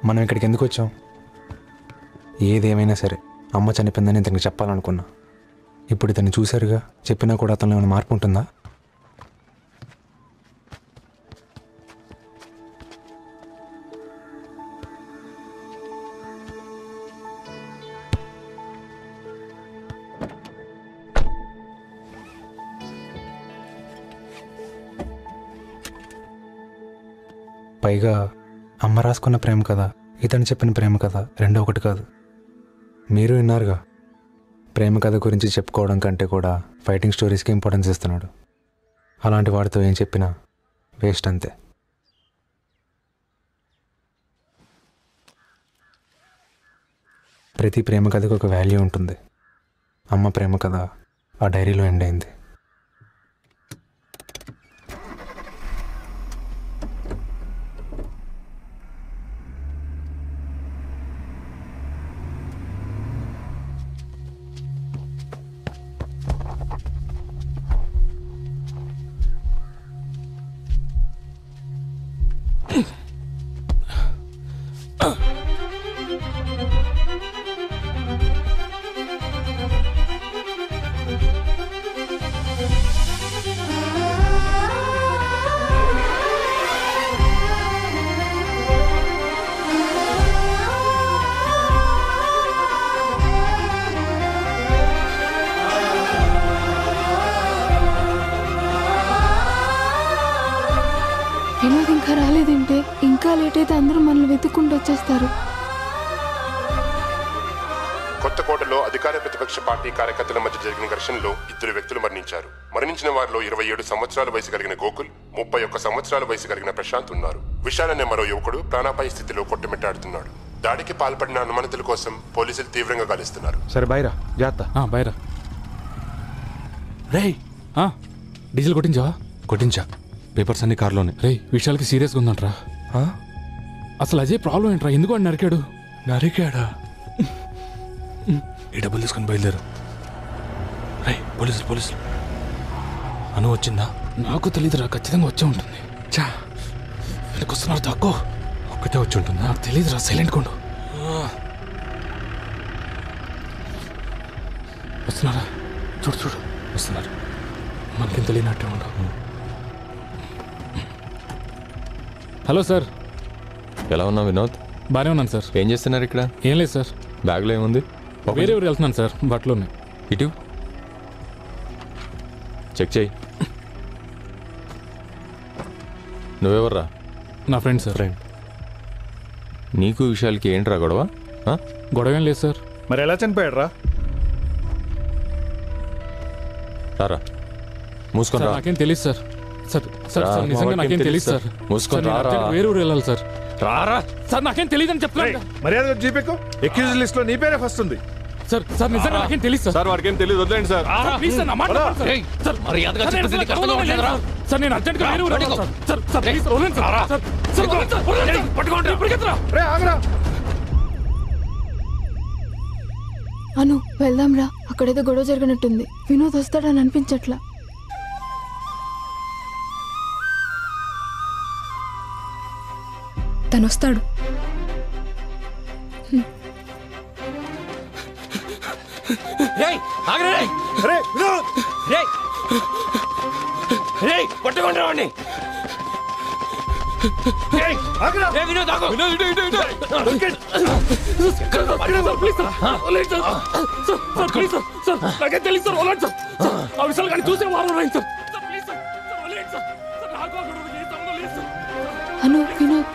మనం ఇక్కడికి ఎందుకు వచ్చాం? ఏదేమైనా సరే అమ్మ చనిపోయిందని ఇతనికి చెప్పాలనుకున్నా. ఇప్పుడు ఇతన్ని చూశారుగా, చెప్పినా కూడా అతను ఏమైనా మార్పు ఉంటుందా? పైగా అమ్మ రాసుకున్న ప్రేమ కథ, ఇతను చెప్పిన ప్రేమ కథ రెండో ఒకటి కాదు. మీరు విన్నారుగా, ప్రేమ కథ గురించి చెప్పుకోవడం కంటే కూడా ఫైటింగ్ స్టోరీస్కి ఇంపార్టెన్స్ ఇస్తున్నాడు. అలాంటి వాడితో ఏం చెప్పినా వేస్ట్ అంతే. ప్రతి ప్రేమ కథకు ఒక వాల్యూ ఉంటుంది. అమ్మ ప్రేమ కథ ఆ డైరీలో ఎండ్ అయింది. వినోద్ ఇంకా రాలేదంటే, ఇంకా లేట్ అయితే అందరూ మనల్ని వెతుక్కుంటూ వచ్చేస్తారు. కొత్తకోటలో అధికార ప్రతిపక్ష పార్టీ కార్యకర్తల మధ్య జరిగిన ఘర్షణలో 2 వ్యక్తులు మరణించారు. మరణించిన వారిలో 27 సంవత్సరాల వయసు కలిగిన గోకుల్, 31 సంవత్సరాల వయసు కలిగిన ప్రశాంత్ ఉన్నారు. విశాల్ అనే మరో యువకుడు ప్రాణాపాయ స్థితిలో కొట్టుమిట్టాడుతున్నాడు. దాడికి పాల్పడిన అనుమానితుల కోసం పోలీసులు తీవ్రంగా గాలిస్తున్నారు. సరే బైరా జాగ్రత్త. బైరా రే డీజిల్ కొట్టించావా? కొట్టించా. పేపర్స్ అన్ని కార్లోనే. రే విశాల్కి సీరియస్గా ఉందంట్రా. అసలు అజయ్ ప్రాబ్లం ఏంట్రా? ఎందుకు అని నరికాడు? నరికాడా? ఈ డబ్బులు తీసుకుని బయలుదేరు. రే పోలీసులు అను వచ్చిందా? నాకు తెలీదురా, ఖచ్చితంగా వచ్చే ఉంటుంది. చా వెనక్కి వస్తున్నారు తక్కువ. ఒక్కతే వచ్చి ఉంటుందా? నాకు తెలీదురా, సైలెంట్ కొండు. వస్తున్నారా? చూడు వస్తున్నారు. మనకేం తెలియనట్టే ఉండవు. Hello sir. ఎలా ఉన్నావు వినోద్? బాగానే ఉన్నాను సార్. ఏం చేస్తున్నారు ఇక్కడ? ఏం లేదు సార్. బ్యాగ్లో ఏముంది? వేరే ఊరు వెళ్తున్నాను సార్, బట్టలు ఉన్నాయి. ఇటు చెక్ చేయి. నువ్వెవర్రా? నా ఫ్రెండ్ సార్. నీకు విషయాలకి ఏంట్రా గొడవ? గొడవ ఏం లేదు సార్. మరి ఎలా చనిపోయాడు రా? రారా మూసుకొని రా. నాకేం తెలియదు సార్. సార్ నిజంగా నాకేం తెలియదు సార్. మూసుకొని రారా. వేరే ఊరు వెళ్ళాలి సార్. రారా సార్, నాకేం తెలియదు అని చెప్తున్నాను. మర్యాద జీపేకు. అక్యూజ్ లిస్ట్ లో నీ పేరే ఫస్ట్ ఉంది. సార్ నిజంగా నాకేం తెలియదు సార్. వాడికేం తెలియదు, వదిలేండి సార్. ప్లీజ్ సార్, నా మాట వినండి సార్. మర్యాదగా చెప్పేది నీకు అర్థం అవ్వట్లేదురా? సార్ నేను అర్జెంట్గా వేరే ఊరు వెళ్ళాలి సార్. సార్ ప్లీజ్ వదలండి సార్. పట్టుకోండి, పరిగెత్తరా. రే ఆగరా. అను వెళ్దాంరా, అక్కడేదో గొడవ జరిగినట్టుంది. వినోద్ వస్తాడని అనిపించట్లా. తను వస్తాడు. పట్టుకోండి రావండి. అను వినోద్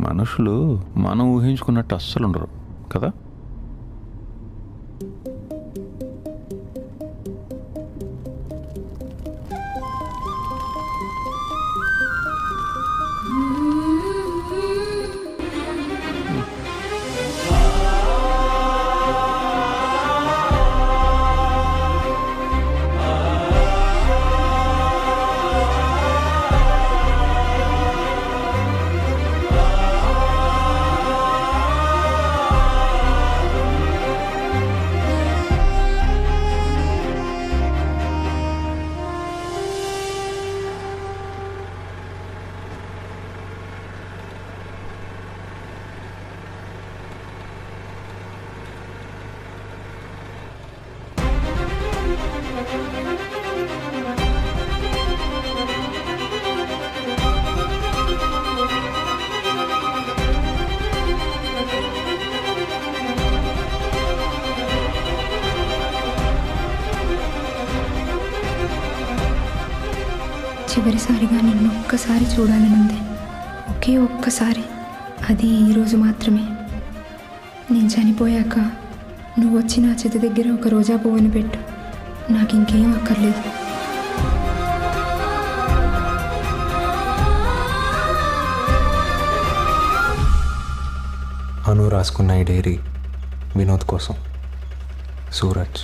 మనుషులు మనం ఊహించుకున్నట్టు అస్సలు ఉండరు కదా. చివరిసారిగా నిన్ను ఒక్కసారి చూడాలనుంది. ఒకే ఒక్కసారి, అది ఈరోజు మాత్రమే. నేను చనిపోయాక నువ్వు వచ్చి నా చేతి దగ్గర ఒక రోజా పువ్వుని పెట్టు. నాకు ఇంకేం అక్కర్లేదు. అను రాసుకున్న ఈ డైరీ వినోద్ కోసం. సూరజ్.